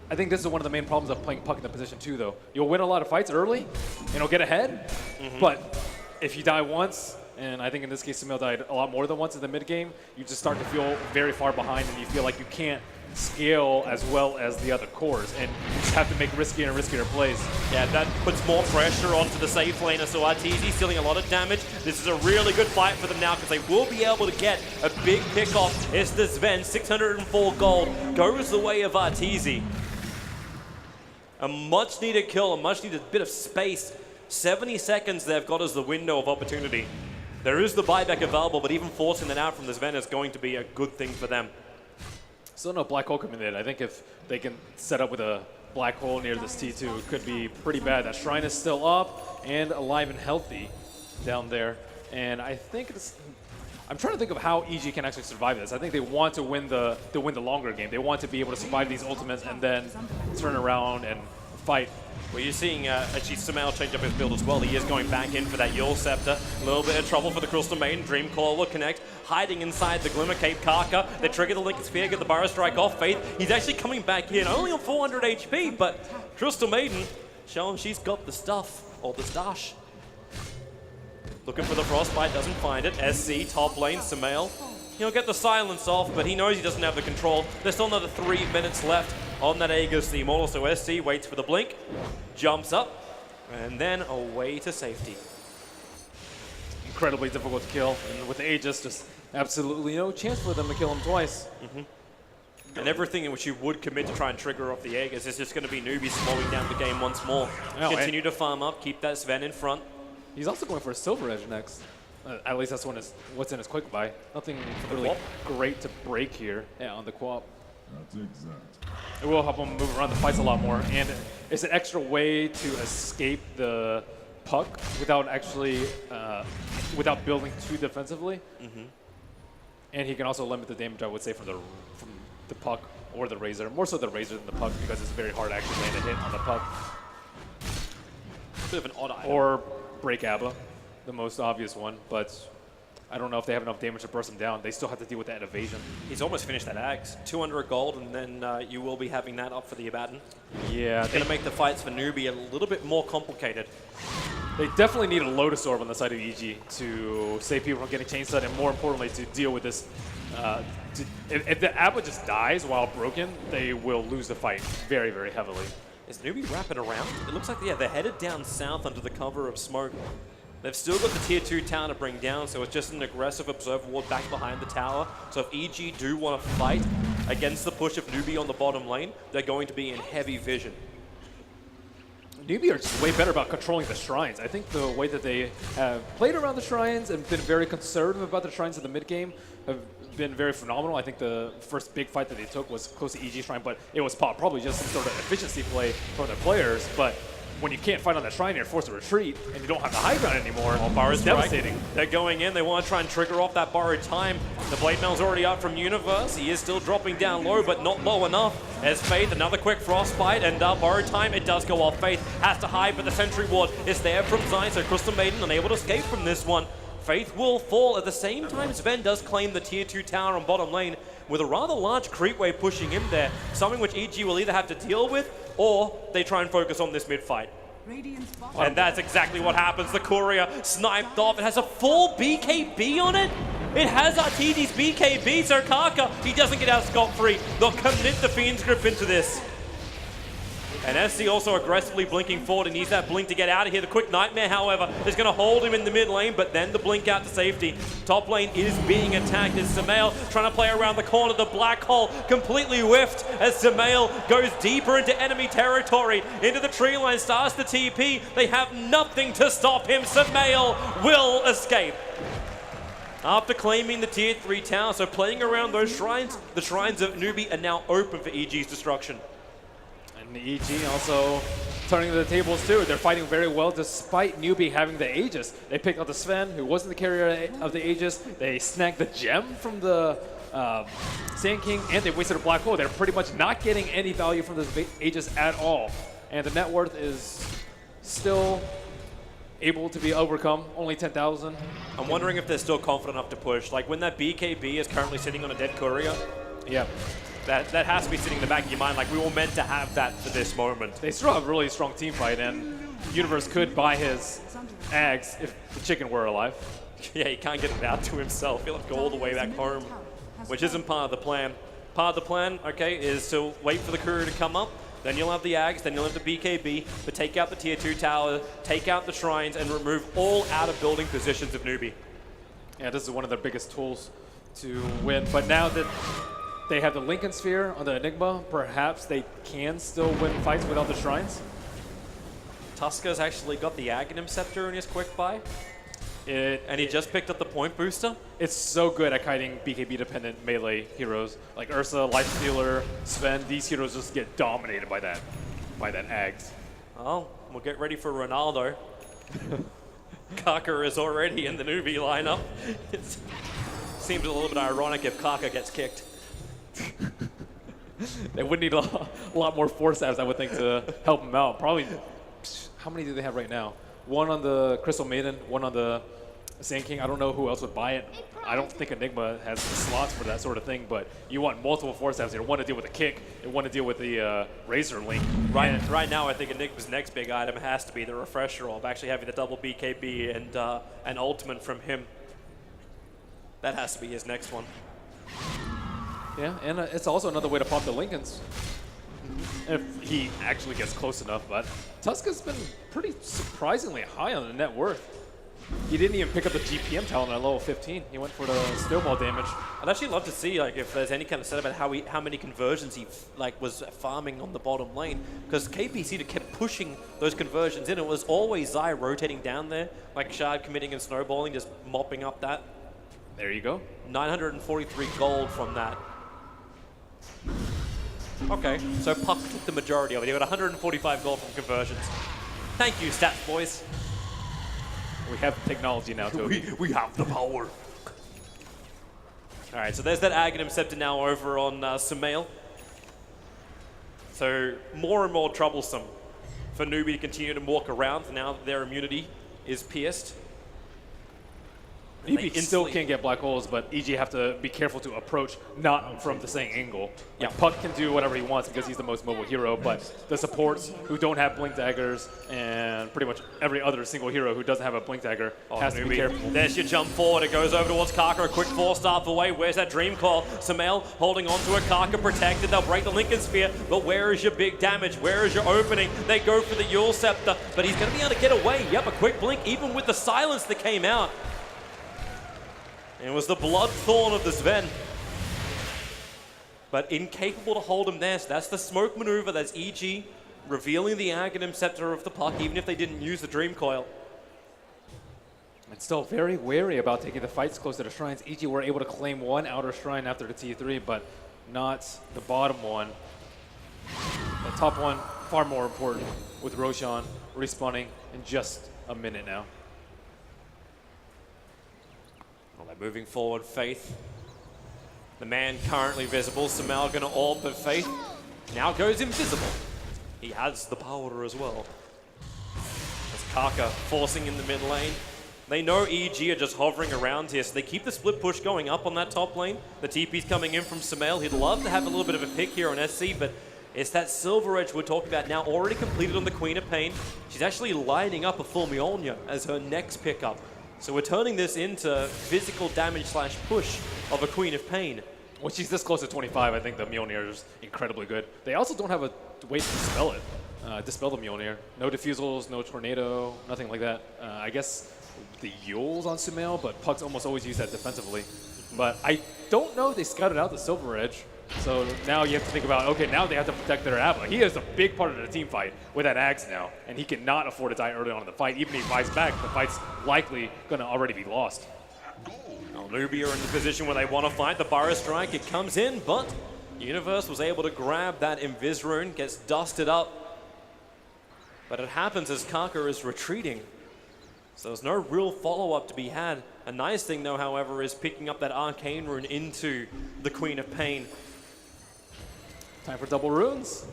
I think this is one of the main problems of playing Puck in the position too, though. You'll win a lot of fights early, and you'll get ahead, but if you die once, and I think in this case Sumail died a lot more than once in the mid game, you just start to feel very far behind, and you feel like you can't scale as well as the other cores, and you just have to make riskier and riskier plays. Yeah, that puts more pressure onto the safe laner, so RTZ dealing a lot of damage. This is a really good fight for them now because they will be able to get a big pick-off. It's the Sven, 604 gold, goes the way of RTZ. A much-needed kill, a much-needed bit of space. 70 seconds they've got as the window of opportunity. There is the buyback available, but even forcing that out from the Sven is going to be a good thing for them. Still no black hole coming in. I think if they can set up with a black hole near this T2, it could be pretty bad. That shrine is still up and alive and healthy down there. And I think it's, I'm trying to think of how EG can actually survive this. I think they want to win the longer game. They want to be able to survive these ultimates and then turn around and fight. Well, you're seeing actually Sumail change up his build as well. He is going back in for that Yule Scepter. A little bit of trouble for the Crystal Maiden. Dreamclaw will connect. Hiding inside the Glimmer Cape Karka. They trigger the Lincoln Sphere, get the Burrow Strike off Faith. He's actually coming back in, only on 400 HP, but Crystal Maiden showing she's got the stuff, or the stash. Looking for the Frostbite, doesn't find it. SC, top lane, Sumail. He'll get the silence off, but he knows he doesn't have the control. There's still another 3 minutes left on that Aegis, the Immortal, so SC waits for the blink, jumps up, and then away to safety. Incredibly difficult to kill, and with the Aegis, just absolutely no chance for them to kill him twice. And everything in which you would commit to try and trigger off the Aegis is just going to be Newbee slowing down the game once more. Continue to farm up, keep that Sven in front. He's also going for a Silver Edge next. At least that's what's in his quick buy. Nothing really great to break here. Yeah, on the co-op. That's exact. It will help him move around the fights a lot more, and it's an extra way to escape the Puck without actually, without building too defensively. And he can also limit the damage, I would say, from the Puck or the Razor. More so the Razor than the Puck, because it's very hard to actually land a hit on the Puck. Bit of an odd item. Or break Abba, the most obvious one, but I don't know if they have enough damage to burst him down. They still have to deal with that evasion. He's almost finished that Axe. 200 gold, and then you will be having that up for the Abaddon. Yeah. It's going to make the fights for Newbee a little bit more complicated. They definitely need a Lotus Orb on the side of EG to save people from getting chainsawed, and more importantly, to deal with this. If the Abba just dies while broken, they will lose the fight very, very heavily. Is Newbee wrapping around? It looks like, yeah, they're headed down south under the cover of smoke. They've still got the tier 2 tower to bring down, so it's just an aggressive Observer Ward back behind the tower. So if EG do want to fight against the push of Newbee on the bottom lane, they're going to be in heavy vision. Newbee are just way better about controlling the shrines. I think the way that they have played around the shrines and been very conservative about the shrines in the mid game have been very phenomenal. I think the first big fight that they took was close to EG shrine, but it was probably just some sort of efficiency play from the players. But when you can't fight on that shrine, you're forced to retreat, and you don't have the high ground anymore. It's devastating. They're going in. They want to try and trigger off that borrowed time. The Blade Mail's already up from Universe. He is still dropping down low, but not low enough. As Faith, another quick Frostbite, and borrowed time. It does go off. Faith has to hide, but the Sentry Ward is there from Zion, so Crystal Maiden unable to escape from this one. Faith will fall. At the same time, Sven does claim the tier 2 tower on bottom lane with a rather large creep wave pushing in there, something which EG will either have to deal with or they try and focus on this mid fight. And that's exactly what happens. The courier sniped off. It has a full BKB on it. It has RTZ's BKB, so Karka, he doesn't get out scot-free. They'll commit the Fiend's Grip into this. And SC also aggressively blinking forward. He needs that blink to get out of here. The quick Nightmare, however, is going to hold him in the mid lane, but then the blink out to safety. Top lane is being attacked as Sumail trying to play around the corner. The black hole completely whiffed as Sumail goes deeper into enemy territory. Into the tree line, starts the TP. They have nothing to stop him. Sumail will escape. After claiming the tier 3 tower, so playing around those shrines, the shrines of Newbee are now open for EG's destruction. And EG also turning the tables too. They're fighting very well despite Newbee having the Aegis. They picked out the Sven, who wasn't the carrier of the Aegis. They snagged the gem from the Sand King, and they wasted a black hole. They're pretty much not getting any value from this Aegis at all. And the net worth is still able to be overcome, only 10,000. I'm wondering if they're still confident enough to push. Like when that BKB is currently sitting on a dead courier, yeah, That has to be sitting in the back of your mind, like we were meant to have that for this moment. They still have a really strong team fight, and Universe could buy his Ags if the chicken were alive. Yeah, he can't get it out to himself. He'll have to go all the way back home, which isn't part of the plan. Part of the plan, okay, is to wait for the courier to come up. Then you'll have the Ags, then you'll have the BKB, but take out the Tier 2 tower, take out the shrines, and remove all out-of-building positions of Newbee. Yeah, this is one of their biggest tools to win. But now that they have the Lincoln Sphere on the Enigma, perhaps they can still win fights without the shrines. Tuska's actually got the Aghanim Scepter in his quick buy. And he just picked up the point booster. It's so good at kiting BKB-dependent melee heroes. Like Ursa, Lifestealer, Sven, these heroes just get dominated by that Ags. Oh, we'll get ready for Ronaldo. Kaka is already in the Newbee lineup. It seems a little bit ironic if Kaka gets kicked. They would need a lot more Force Abs, I would think, to help him out. Probably, how many do they have right now? One on the Crystal Maiden, one on the Sand King. I don't know who else would buy it. I don't think Enigma has the slots for that sort of thing, but you want multiple Force Abs here. One to deal with the kick, and one to deal with the Razor Link. Right now, I think Enigma's next big item has to be the Refresher Orb, actually having the double BKB and an ultimate from him. That has to be his next one. Yeah, and it's also another way to pop the Lincolns. If he actually gets close enough, but Tuska's been pretty surprisingly high on the net worth. He didn't even pick up the GPM talent at level 15. He went for the snowball damage. I'd actually love to see like if there's any kind of set about how many conversions he was farming on the bottom lane, because KPC kept pushing those conversions in. It was always Zai rotating down there, like Shard committing and snowballing, just mopping up that. There you go. 943 gold from that. Okay, so Puck took the majority of it. He got 145 gold from conversions. Thank you, stats boys. We have technology now, Toby. we have the power. All right, so there's that Aghanim Scepter now over on Sumail. So more and more troublesome for Newbee to continue to walk around now that their immunity is pierced. EG still can't get black holes, but EG have to be careful to approach not from the same angle. Like Puck can do whatever he wants because he's the most mobile hero, but the supports who don't have blink daggers and pretty much every other single hero who doesn't have a blink dagger has to be careful. There's your jump forward. It goes over towards Kaka. A quick 4-star away. Where's that dream call? Sumail holding on to a Kaka protected. They'll break the Lincoln Sphere, but where is your big damage? Where is your opening? They go for the Yule Scepter, but he's going to be able to get away. Yep, a quick blink, even with the silence that came out. It was the blood thorn of the Sven. But incapable to hold him there, so that's the smoke maneuver. That's EG revealing the Aghanim Scepter of the Puck, even if they didn't use the Dream Coil. And still very wary about taking the fights close to the shrines. EG were able to claim one outer shrine after the T3, but not the bottom one. The top one, far more important, with Roshan respawning in just a minute now. Well, they're moving forward, Faith. The man currently visible, Sumail gonna orb, but Faith now goes invisible. He has the power as well. As Kaka forcing in the mid lane. They know EG are just hovering around here, so they keep the split push going up on that top lane. The TP's coming in from Sumail. He'd love to have a little bit of a pick here on SC, but it's that Silver Edge we're talking about now, already completed on the Queen of Pain. She's actually lining up a full Mjolnir as her next pickup. So we're turning this into physical damage slash push of a Queen of Pain. When she's this close to 25, I think the Mjolnir is incredibly good. They also don't have a way to dispel it. Dispel the Mjolnir. No diffusals, no tornado, nothing like that. I guess the Yule's on Sumail, but Puck's almost always use that defensively. But I don't know if they scouted out the Silver Edge. So now you have to think about, okay, now they have to protect their Abba. He is a big part of the team fight with that Axe now, and he cannot afford to die early on in the fight. Even if he fights back, the fight's likely going to already be lost. Now, Newbee are in the position where they want to fight the Burrow Strike. It comes in, but Universe was able to grab that Invis Rune, gets dusted up. But it happens as Kaka is retreating. So there's no real follow-up to be had. A nice thing, though, however, is picking up that Arcane Rune into the Queen of Pain. Time for double runes.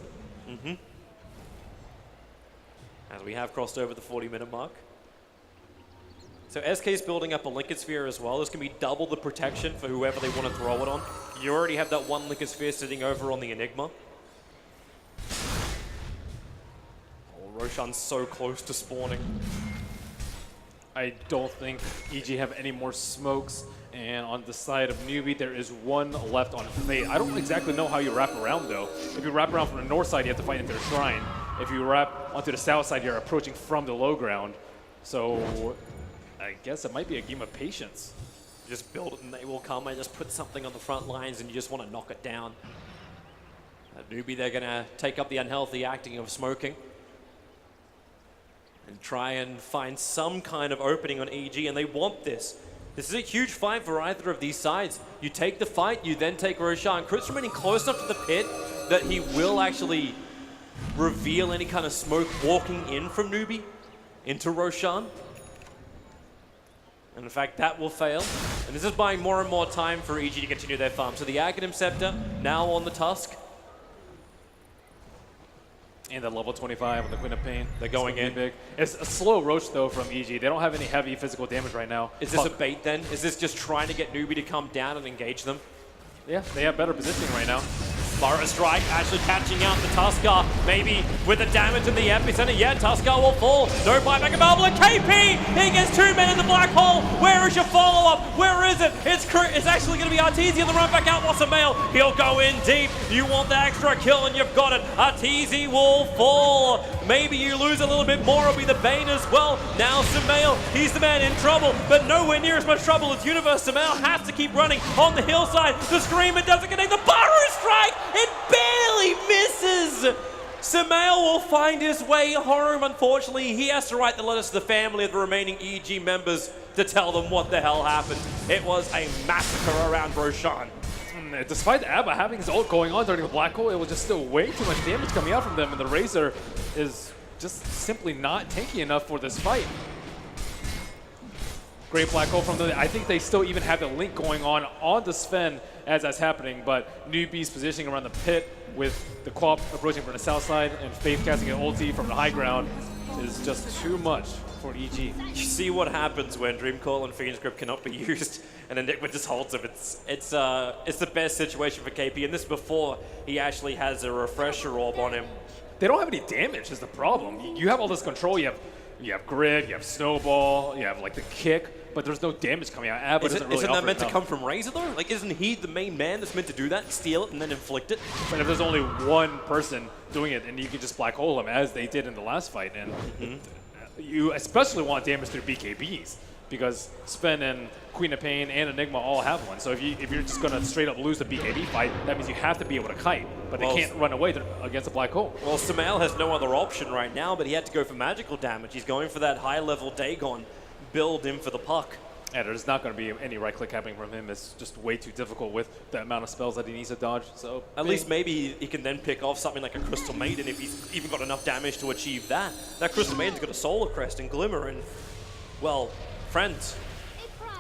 As we have crossed over the 40-minute mark. So SK's building up a Lincoln Sphere as well. This can be double the protection for whoever they want to throw it on. You already have that one Lincoln Sphere sitting over on the Enigma. Oh, Roshan's so close to spawning. I don't think EG have any more smokes. And on the side of Newbee, there is one left on Fate. I don't exactly know how you wrap around, though. If you wrap around from the north side, you have to fight into the shrine. If you wrap onto the south side, you're approaching from the low ground. So I guess it might be a game of patience. Just build it and they will come. I just put something on the front lines and you just want to knock it down. Newbee, they're going to take up the unhealthy acting of smoking and try and find some kind of opening on EG, and they want this. This is a huge fight for either of these sides. You take the fight, you then take Roshan. Chris remaining close enough to the pit that he will actually reveal any kind of smoke walking in from Newbee into Roshan. And in fact, that will fail. And this is buying more and more time for EG to continue their farm. So the Aghanim Scepter now on the Tusk. And the level 25 with the Queen of Pain. They're going in. Big. It's a slow roach, though, from EG. They don't have any heavy physical damage right now. Is this a bait, then? Is this just trying to get Newbee to come down and engage them? Yeah, they have better positioning right now. Burrow Strike actually catching out the Tuskar. Maybe with the damage in the epicenter. Yeah, Tuskar will fall. No buyback available. And KP, he gets 2 men in the black hole. Where is your follow-up? Where is it? It's actually going to be Arteezy on the run back out. Wasamail, he'll go in deep. You want the extra kill and you've got it. Arteezy will fall. Maybe you lose a little bit more. It'll be the Bane as well. Now Samail, he's the man in trouble, but nowhere near as much trouble as Universe. Samail has to keep running on the hillside. The Screamer doesn't connect. The Burrow Strike! It barely misses! Samail will find his way home. Unfortunately, he has to write the letters to the family of the remaining EG members to tell them what the hell happened. It was a massacre around Roshan. Despite Abba having his ult going on during the black hole, it was just still way too much damage coming out from them, and the Razor is just simply not tanky enough for this fight. Great black hole from them. I think they still even have the link going on the Sven as that's happening, but Newbee's positioning around the pit with the Quap approaching from the south side and Faith casting an ulti from the high ground is just too much for EG. You see what happens when Dreamcall and Fiend's Grip cannot be used, and Enigma just holds him. It's the best situation for KP, and this before he actually has a refresher orb on him. They don't have any damage is the problem. You have all this control. You have grid, you have snowball, you have like the kick, but there's no damage coming out. Abba doesn't really isn't that offer meant to enough. come from Razor though? Like, isn't he the main man that's meant to do that, steal it, and then inflict it? But if there's only one person doing it, and you can just black hole him as they did in the last fight, and you especially want damage through BKBs because Sven and Queen of Pain and Enigma all have one. So if you're just gonna straight up lose the BKB fight, that means you have to be able to kite, but they can't run away against a black hole. Well, Samael has no other option right now, but he had to go for magical damage. He's going for that high-level Dagon build in for the puck. Yeah, there's not going to be any right-click happening from him. It's just way too difficult with the amount of spells that he needs to dodge. So at least maybe he can then pick off something like a Crystal Maiden if he's even got enough damage to achieve that. That Crystal Maiden's got a Solar Crest and Glimmer and, well, friends.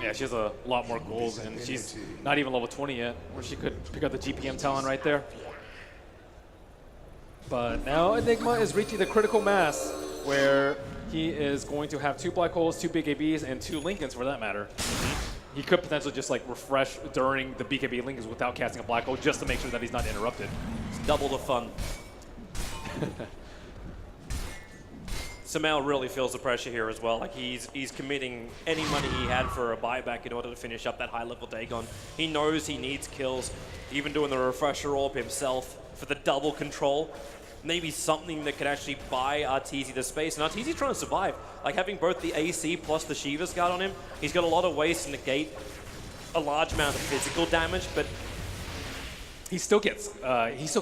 Yeah, she has a lot more gold, and she's not even level 20 yet, where she could pick up the GPM talent right there. But now Enigma is reaching the critical mass, where he is going to have 2 black holes, 2 BKBs, and 2 Lincolns for that matter. He could potentially just like refresh during the BKB Lincolns without casting a black hole, just to make sure that he's not interrupted. It's double the fun. Samael really feels the pressure here as well. Like he's committing any money he had for a buyback in order to finish up that high-level Dagon. He knows he needs kills, even doing the refresher orb himself for the double control. Maybe something that could actually buy Arteezy the space. And Arteezy's trying to survive. Like having both the AC plus the Shiva's Guard on him, he's got a lot of ways to negate a large amount of physical damage, but he still can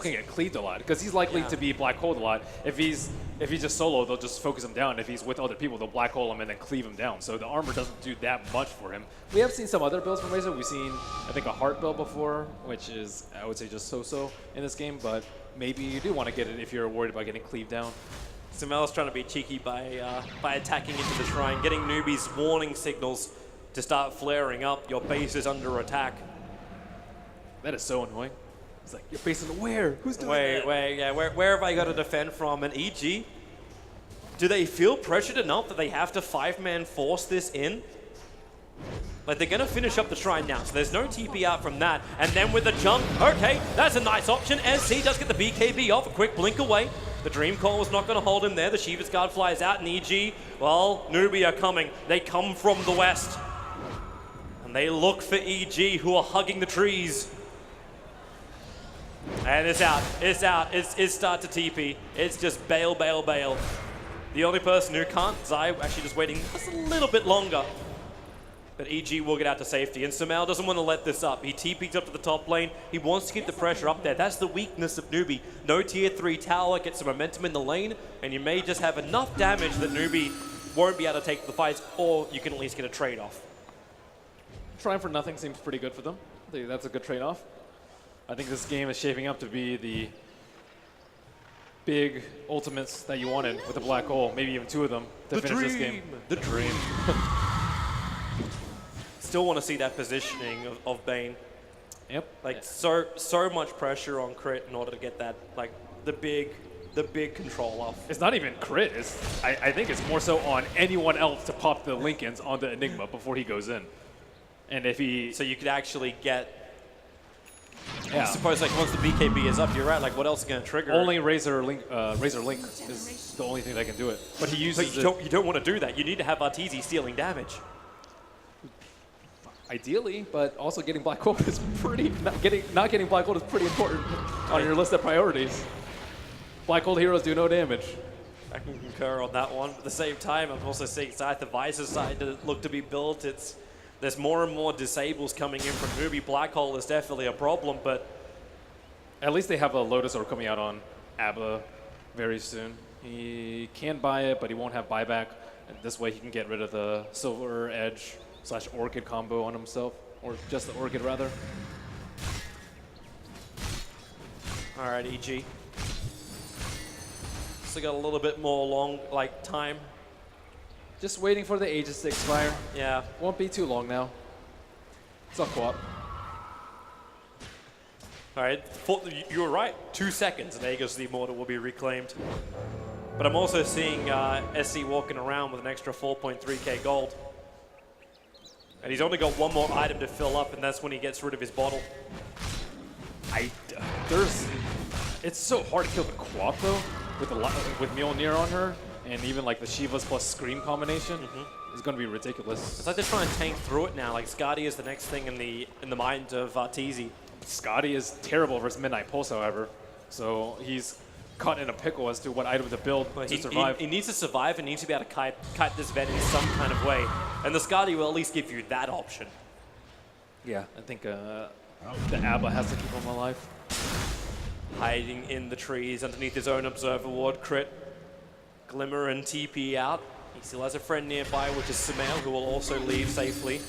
get cleaved a lot because he's likely to be black holed a lot. If he's just solo, they'll just focus him down. If he's with other people, they'll black hole him and then cleave him down. So the armor doesn't do that much for him. We have seen some other builds from Razor. We've seen, I think, a heart build before, which is, I would say, just so-so in this game. But maybe you do want to get it if you're worried about getting cleaved down. Samael's trying to be cheeky by attacking into the shrine, getting Newbee's warning signals to start flaring up. Your base is under attack. That is so annoying. It's like, your base is where? Who's doing that? Where have I got to defend from? And EG, Do they feel pressured enough that they have to 5-man force this in? Like, they're going to finish up the shrine now, so there's no TP out from that. And then with the jump, okay, that's a nice option. SC does get the BKB off, a quick blink away. The Dream Call was not going to hold him there. The Shiva's Guard flies out, and EG, well, Newbee are coming. They come from the west. And they look for EG, who are hugging the trees. And it's out, it's start to TP. It's just bail, bail, bail. The only person who can't, Zai, actually just waiting just a little bit longer. But EG will get out to safety, and Sumail doesn't want to let this up. He TP'd up to the top lane. He wants to keep the pressure up there. That's the weakness of Newbee. No tier 3 tower, gets some momentum in the lane, and you may just have enough damage that Newbee won't be able to take the fights, or you can at least get a trade-off. Trying for nothing seems pretty good for them. I think that's a good trade-off. I think this game is shaping up to be the big ultimates that you wanted with the black hole, maybe even 2 of them to finish this game. The dream. Still want to see that positioning of Bane. Yep. Like so much pressure on crit in order to get that, like, the big control off. It's not even crit. I think it's more so on anyone else to pop the Lincolns onto Enigma before he goes in. And if he... So you could actually get... Yeah. I suppose, like, once the BKB is up, you're right, like, what else is going to trigger? Only Razor Link is the only thing that can do it. But he uses But you don't want to do that. You need to have Arteezy stealing damage. Ideally, but also getting Black Hole is pretty... Not getting Black Hole is pretty important on your list of priorities. Black Hole heroes do no damage. I can concur on that one. But at the same time, I'm also seeing the Visor side to look to be built. There's more and more disables coming in from Newbee. Black Hole is definitely a problem, but... At least they have a Lotus Orb coming out on Abba very soon. He can buy it, but he won't have buyback. And this way he can get rid of the Silver Edge / Orchid combo on himself. Or just the Orchid, rather. All right, EG. Still got a little bit more time. Just waiting for the Aegis to expire. Yeah. Won't be too long now. It's all co-op. All right, you were right. 2 seconds, and Aegis the Immortal will be reclaimed. But I'm also seeing SC walking around with an extra 4.3k gold. And he's only got one more item to fill up, and that's when he gets rid of his bottle. It's so hard to kill the Quap though, with Mjolnir on her, and even like the Shivas plus Scream combination is going to be ridiculous. It's like they're trying to tank through it now. Like, Skadi is the next thing in the mind of Arteezy. Scotty is terrible versus Midnight Pulse, however, so he's caught in a pickle as to what item to build to survive. He needs to survive and needs to be able to kite this vet in some kind of way. And the Skadi will at least give you that option. Yeah, I think the Abba has to keep him alive. Hiding in the trees underneath his own Observer Ward, crit. Glimmer and TP out. He still has a friend nearby, which is Sumail, who will also leave safely.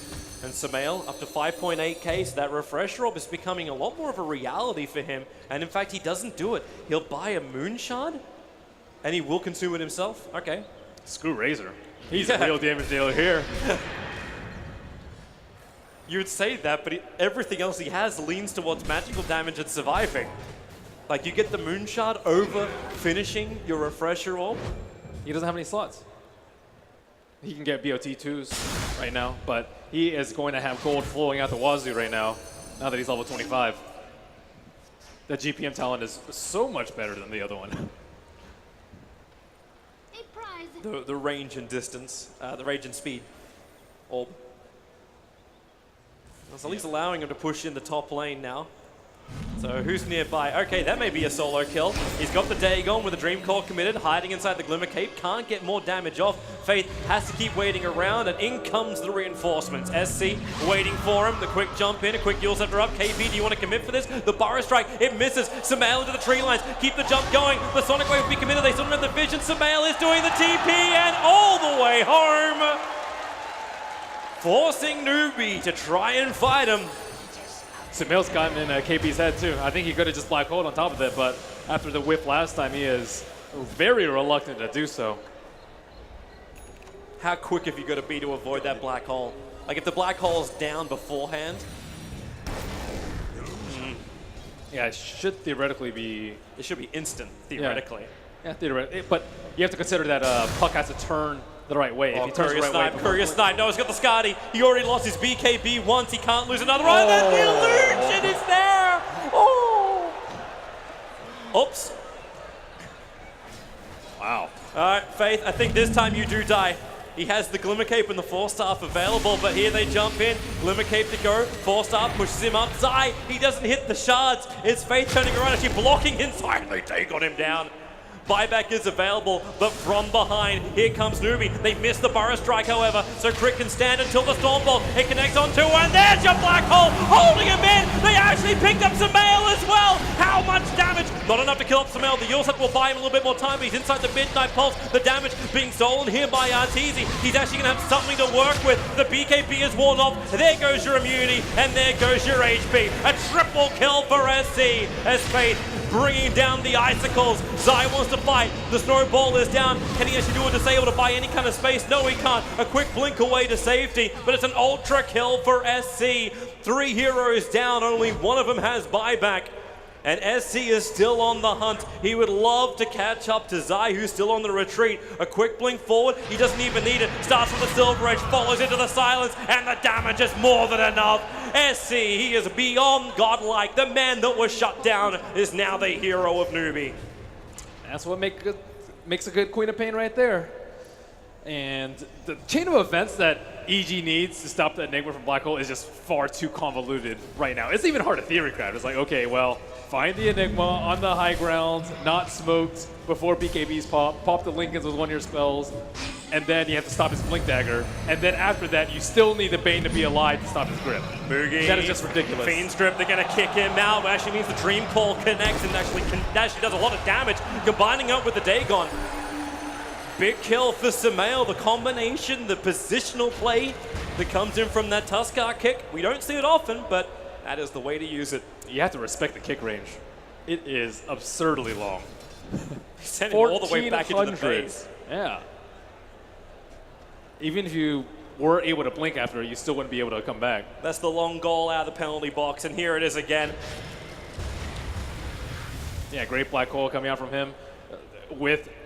And Sumail up to 5.8k, so that Refresher Orb is becoming a lot more of a reality for him. And in fact, he doesn't do it. He'll buy a Moonshard, and he will consume it himself. Okay. Screw Razor. He's a real damage dealer here. You would say that, but everything else he has leans towards magical damage and surviving. Like, you get the Moonshard over finishing your Refresher Orb. He doesn't have any slots. He can get BOT2s right now, but he is going to have gold flowing out the wazoo right now that he's level 25. The GPM talent is so much better than the other one. The range and distance, the range and speed orb. That's at least allowing him to push in the top lane now. So who's nearby? Okay, that may be a solo kill. He's got the Dagon with the Dream Core committed, hiding inside the Glimmer Cape. Can't get more damage off. Faith has to keep waiting around, and in comes the reinforcements. SC waiting for him. The quick jump in, a quick Yule Scepter up. KP, do you want to commit for this? The Burrow Strike, it misses. Sumail into the tree lines. Keep the jump going. The Sonic Wave will be committed. They still don't have the vision. Sumail is doing the TP, and all the way home. Forcing Newbee to try and fight him. Sumail's gotten in KP's head too. I think he could have just Black Holed on top of it, but after the whip last time, he is very reluctant to do so. How quick have you got to be to avoid that Black Hole? Like, if the Black Hole's down beforehand... Yeah, it should theoretically be... It should be instant, theoretically. Yeah, theoretically. But you have to consider that Puck has to turn the right way. Oh, if he turns the Courier right way, Snipe, Courier Snipe. No, he's got the Scotty. He already lost his BKB once. He can't lose another one. And the illusion is there. Oh. Oops. Wow. All right, Faith, I think this time you do die. He has the Glimmer Cape and the Force Staff available, but here they jump in. Glimmer Cape to go. Force Staff pushes him up. Zai, he doesn't hit the shards. It's Faith turning around, actually blocking inside. They take on him down. Buyback is available, but from behind, here comes Newbee. They missed the Burrow Strike, however, so Crit can stand until the Stormbolt. It connects on two, and there's your Black Hole, holding him in. They actually picked up some mail as well. How much damage? Not enough to kill up some mail. The Yulset will buy him a little bit more time, but he's inside the Midnight Pulse. The damage being stolen here by Arteezy. He's actually going to have something to work with. The BKB is worn off. There goes your immunity, and there goes your HP. A triple kill for SC as Faith bringing down the icicles. Zai wants to fight. The snowball is down. Can he actually do a disable to buy any kind of space? No, he can't. A quick blink away to safety, but it's an ultra kill for SC. 3 heroes down, only one of them has buyback. And SC is still on the hunt. He would love to catch up to Zai, who's still on the retreat. A quick blink forward. He doesn't even need it. Starts with the Silver Edge, follows into the silence, and the damage is more than enough. SC, he is beyond godlike. The man that was shut down is now the hero of Newbee. That's what makes a good Queen of Pain right there. And the chain of events that EG needs to stop the Enigma from Black Hole is just far too convoluted right now. It's even hard to theory craft. It's like, okay, well, find the Enigma on the high ground, not smoked, before BKBs pop the Lincolns with 1 of your spells, and then you have to stop his Blink Dagger. And then after that, you still need the Bane to be alive to stop his grip. Boogie. That is just ridiculous. Fiend Strip, they're going to kick him out, which actually means the Dream Call connects and actually does a lot of damage, combining up with the Dagon. Big kill for Samael, the combination, the positional play that comes in from that Tuskar kick. We don't see it often, but that is the way to use it. You have to respect the kick range. It is absurdly long. Sending all the way back into the 1400. base. Yeah. Even if you were able to blink after it, you still wouldn't be able to come back. That's the long goal out of the penalty box, and here it is again. Yeah, great Black Hole coming out from him.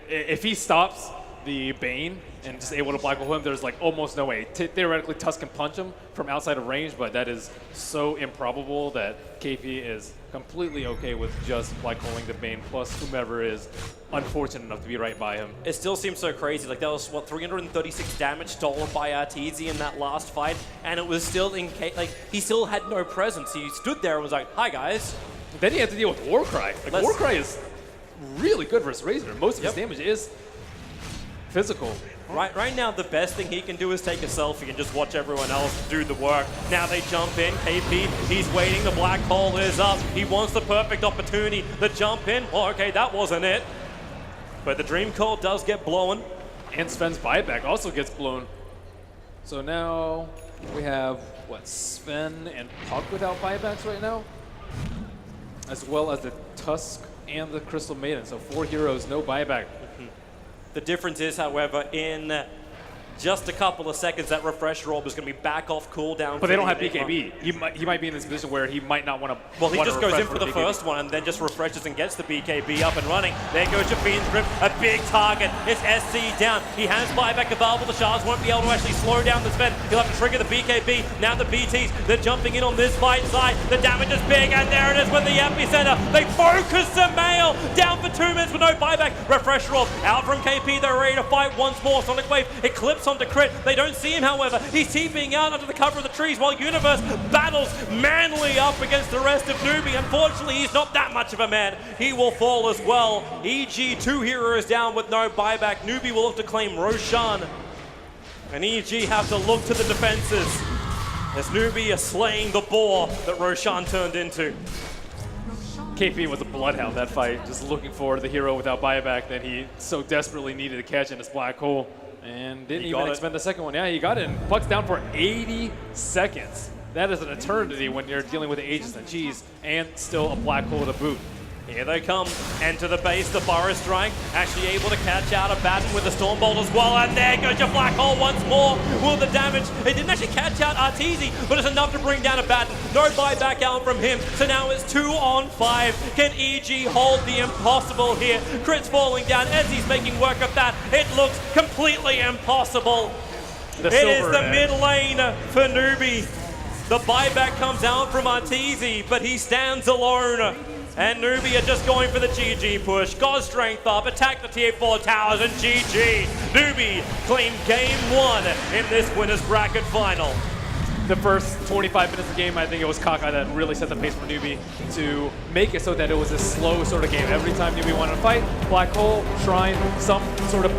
If he stops the Bane and just able to Black Hole him, there's like almost no way. Theoretically, Tusk can punch him from outside of range, but that is so improbable that KP is completely okay with just Black Holing the Bane plus whomever is unfortunate enough to be right by him. It still seems so crazy. Like, that was, what, 336 damage stolen by Arteezy in that last fight, and it was still like, he still had no presence. He stood there and was like, hi, guys. Then he had to deal with Warcry. Like, Warcry is really good versus Razor. Most of his damage is physical. Right now, the best thing he can do is take a selfie and just watch everyone else do the work. Now they jump in. KP, he's waiting. The Black Hole is up. He wants the perfect opportunity. The jump in. Oh, okay, that wasn't it. But the Dream Call does get blown. And Sven's buyback also gets blown. So now we have, what, Sven and Puck without buybacks right now? As well as the Tusk and the Crystal Maiden. So 4 heroes, no buyback. The difference is, however, in just a couple of seconds, that refresh orb is going to be back off cooldown. But they don't have BKB. He might be in this position where he might not want to. Well, he just goes in for the first one and then just refreshes and gets the BKB up and running. There goes your Fiend's Grip, a big target. It's SC down. He has buyback available. The Shards won't be able to actually slow down the Sven. He'll have to trigger the BKB. Now the BTs, they're jumping in on this fight side. The damage is big, and there it is with the epicenter. They focus the mail down for 2 minutes with no buyback. Refresh orb out from KP. They're ready to fight once more. Sonic Wave, it clips onto Crit. They don't see him, however. He's TPing out under the cover of the trees while Universe battles manly up against the rest of Newbee. Unfortunately, he's not that much of a man. He will fall as well. EG, 2 heroes down with no buyback. Newbee will look to claim Roshan. And EG have to look to the defenses as Newbee is slaying the boar that Roshan turned into. KP was a bloodhound that fight, just looking for the hero without buyback that he so desperately needed to catch in his Black Hole. And didn't even expend the second one. Yeah, he got it. And Puck's down for 80 seconds. That is an eternity when you're dealing with the Aegis and Cheese and still a Black Hole to boot. Here they come. Enter the base, the Burrow Strike. Actually able to catch out a Batten with the Stormbolt as well. And there goes your Black Hole once more. Will the damage? It didn't actually catch out Arteezy, but it's enough to bring down a Batten. No buyback out from him. So now it's 2 on 5. Can EG hold the impossible here? Crits falling down as he's making work of that. It looks completely impossible. It is the mid lane for Newbee. The buyback comes out from Arteezy, but he stands alone. And Newbee are just going for the GG push. Got strength up, attack the tier 4 towers, and GG. Newbee claim game 1 in this winners bracket final. The first 25 minutes of the game, I think it was Kaka that really set the pace for Newbee to make it so that it was a slow sort of game. Every time Newbee wanted to fight, Black Hole, Shrine, some sort of